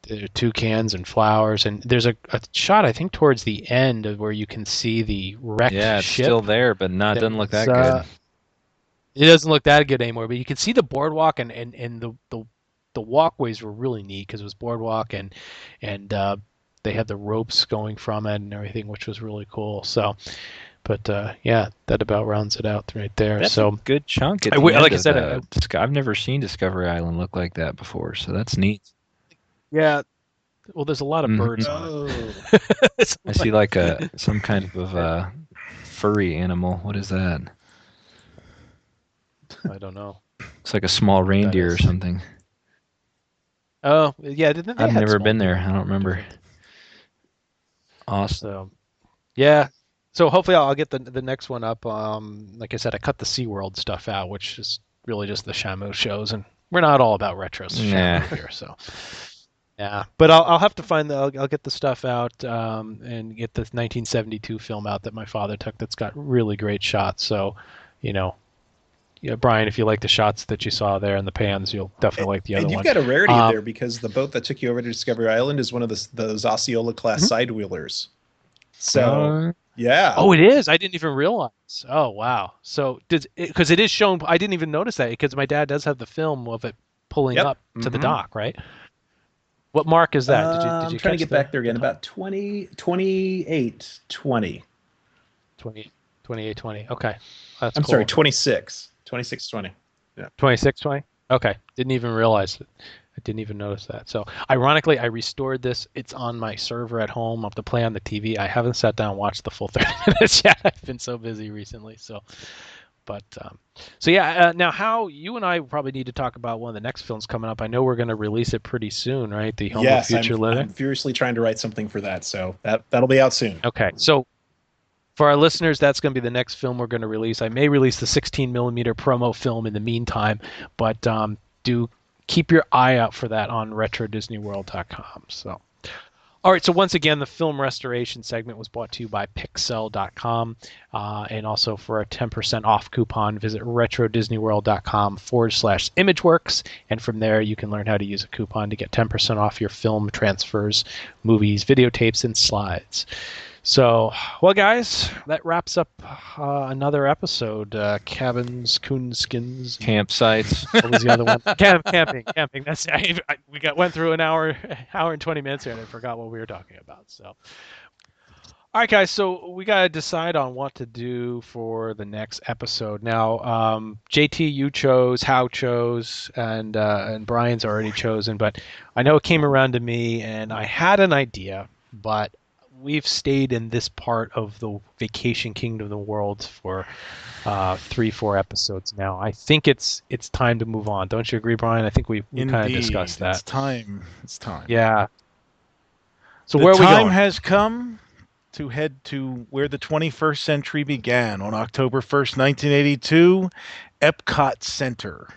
there are toucans and flowers, and there's a shot I think towards the end of where you can see the wrecked ship. Yeah, it's still there, but doesn't look that good. It doesn't look that good anymore, but you can see the boardwalk, and the walkways were really neat because it was boardwalk, and they had the ropes going from it and everything, which was really cool. So, but yeah, that about rounds it out right there. That's so a good chunk. Like I said, I've never seen Discovery Island look like that before, so that's neat. Yeah, well, there's a lot of birds on it. I see like some kind of furry animal. What is that? I don't know. It's like a small reindeer or something. Oh, yeah. I've never been there. I don't remember. Awesome. So, yeah. So hopefully I'll get the next one up. Like I said, I cut the SeaWorld stuff out, which is really just the Shamu shows, and we're not all about retro Shamu here, so. Yeah, but I'll have to find I'll get the stuff out and get the 1972 film out that my father took that's got really great shots. So, you know, yeah, Brian, if you like the shots that you saw there in the pans, you'll definitely like the other one. And you've got a rarity there because the boat that took you over to Discovery Island is one of those Osceola class sidewheelers. So yeah. Oh, it is. I didn't even realize. Oh, wow. So because it is shown. I didn't even notice that because my dad does have the film of it pulling up to the dock, right? What mark is that? Did you I'm trying to get back there again. About 28, 20. 28, 20. Okay. That's I'm cool. sorry, 26. 26, 20. Yeah. 26, 20? Okay. Didn't even realize it. I didn't even notice that. So, ironically, I restored this. It's on my server at home. I have to play on the TV. I haven't sat down and watched the full 30 minutes yet. I've been so busy recently. So, but, now how you and I probably need to talk about one of the next films coming up. I know we're going to release it pretty soon, right? The Home of Future Living. I'm furiously trying to write something for that. So that'll be out soon. Okay. So For our listeners, that's going to be the next film we're going to release. I may release the 16mm promo film in the meantime, but do keep your eye out for that on RetroDisneyWorld.com. So, all right. So once again, the film restoration segment was brought to you by Pixel.com, and also for a 10% off coupon, visit RetroDisneyWorld.com/ImageWorks, and from there you can learn how to use a coupon to get 10% off your film transfers, movies, videotapes, and slides. So, well, guys, that wraps up another episode. Cabins, Coonskins, Campsites. What was the other one? Camping. That's went through an hour and 20 minutes here, and I forgot what we were talking about. So, all right, guys. So we gotta decide on what to do for the next episode. Now, JT, you chose, Hal chose, and Brian's already chosen. But I know it came around to me, and I had an idea, but we've stayed in this part of the Vacation Kingdom of the World for 3-4 episodes now. I think it's time to move on. Don't you agree, Brian? I think we kind of discussed that. It's time. Yeah. So the where are we going? time has come to head to where the 21st century began on October 1st, 1982, Epcot Center.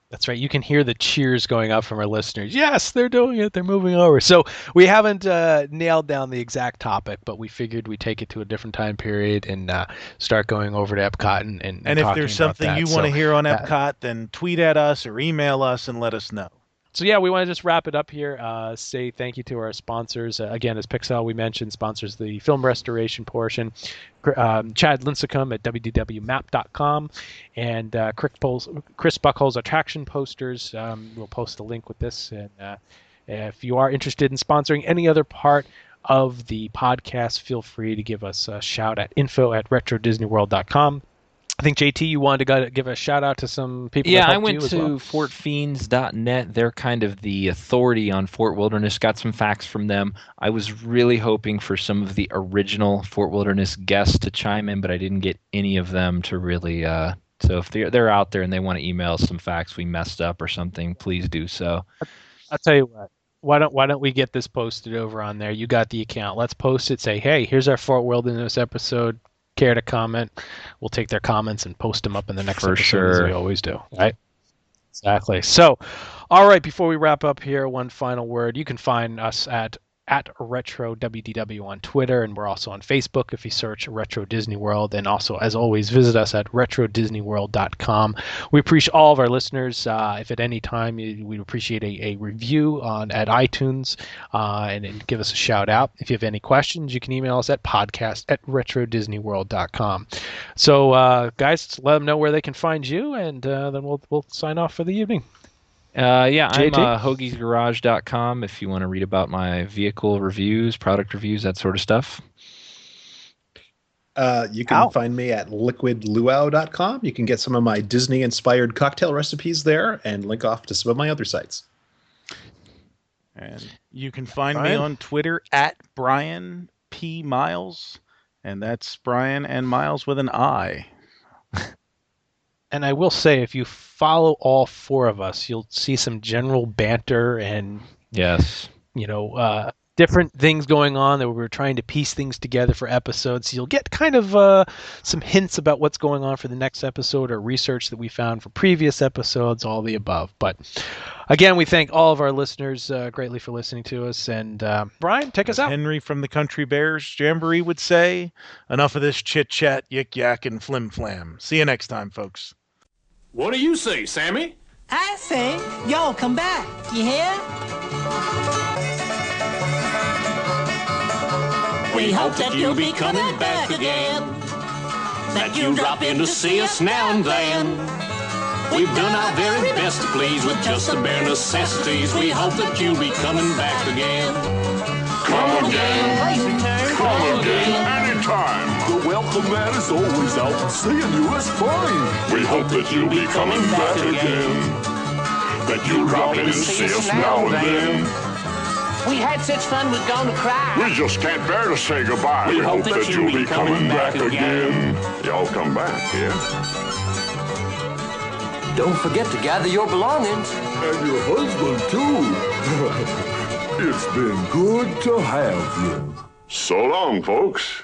That's right. You can hear the cheers going up from our listeners. Yes, they're doing it. They're moving over. So we haven't nailed down the exact topic, but we figured we'd take it to a different time period and start going over to Epcot and if there's something you want to hear on Epcot, then tweet at us or email us and let us know. So yeah, we want to just wrap it up here. Say thank you to our sponsors. Again, as Pixel, we mentioned, sponsors the film restoration portion. Chad Lincecum at wdwmap.com, and Chris Buckholz Attraction Posters. We'll post a link with this. And if you are interested in sponsoring any other part of the podcast, feel free to give us a shout at info@retrodisneyworld.com. I think, JT, you wanted to give a shout out to some people. Yeah, I went to fortfiends.net. They're kind of the authority on Fort Wilderness. Got some facts from them. I was really hoping for some of the original Fort Wilderness guests to chime in, but I didn't get any of them to really. So if they're out there and they want to email some facts we messed up or something, please do so. I'll tell you what. Why don't we get this posted over on there? You got the account. Let's post it. Say, hey, here's our Fort Wilderness episode. Care to comment? We'll take their comments and post them up in the next episode, as we always do. Right? Exactly. So, all right, before we wrap up here, one final word. You can find us at RetroWDW on Twitter, and we're also on Facebook if you search Retro Disney World. And also, as always, visit us at RetroDisneyWorld.com. We appreciate all of our listeners. If at any time we'd appreciate a review at iTunes and give us a shout out. If you have any questions, you can email us at podcast@RetroDisneyWorld.com. So, guys, let them know where they can find you, and then we'll sign off for the evening. I'm hoagiesgarage.com if you want to read about my vehicle reviews, product reviews, that sort of stuff. You can find me at liquidluau.com. You can get some of my Disney-inspired cocktail recipes there and link off to some of my other sites. And you can find me on Twitter at Brian P. Miles, and that's Brian and Miles with an I. And I will say, if you follow all four of us, you'll see some general banter and different things going on that we're trying to piece things together for episodes. So you'll get kind of some hints about what's going on for the next episode or research that we found for previous episodes, all the above. But again, we thank all of our listeners greatly for listening to us. And Brian, take us out. Henry from the Country Bears Jamboree would say, enough of this chit-chat, yik-yak, and flim-flam. See you next time, folks. What do you say, Sammy? I say, y'all come back. You hear? We hope that you'll be coming back again, that you'll drop in to see us now and then. We've done our very best to please with just the bare necessities. We hope that you'll be coming back again. Come again. Please return. Come again. Anytime. The welcome mat is always out, and seeing you is fine. We hope that you'll be coming back again. That you'll drop in and see us now and then. We had such fun we're gonna cry. We just can't bear to say goodbye. We hope that you'll be coming back again. Y'all come back, yeah? Don't forget to gather your belongings. And your husband, too. It's been good to have you. So long, folks.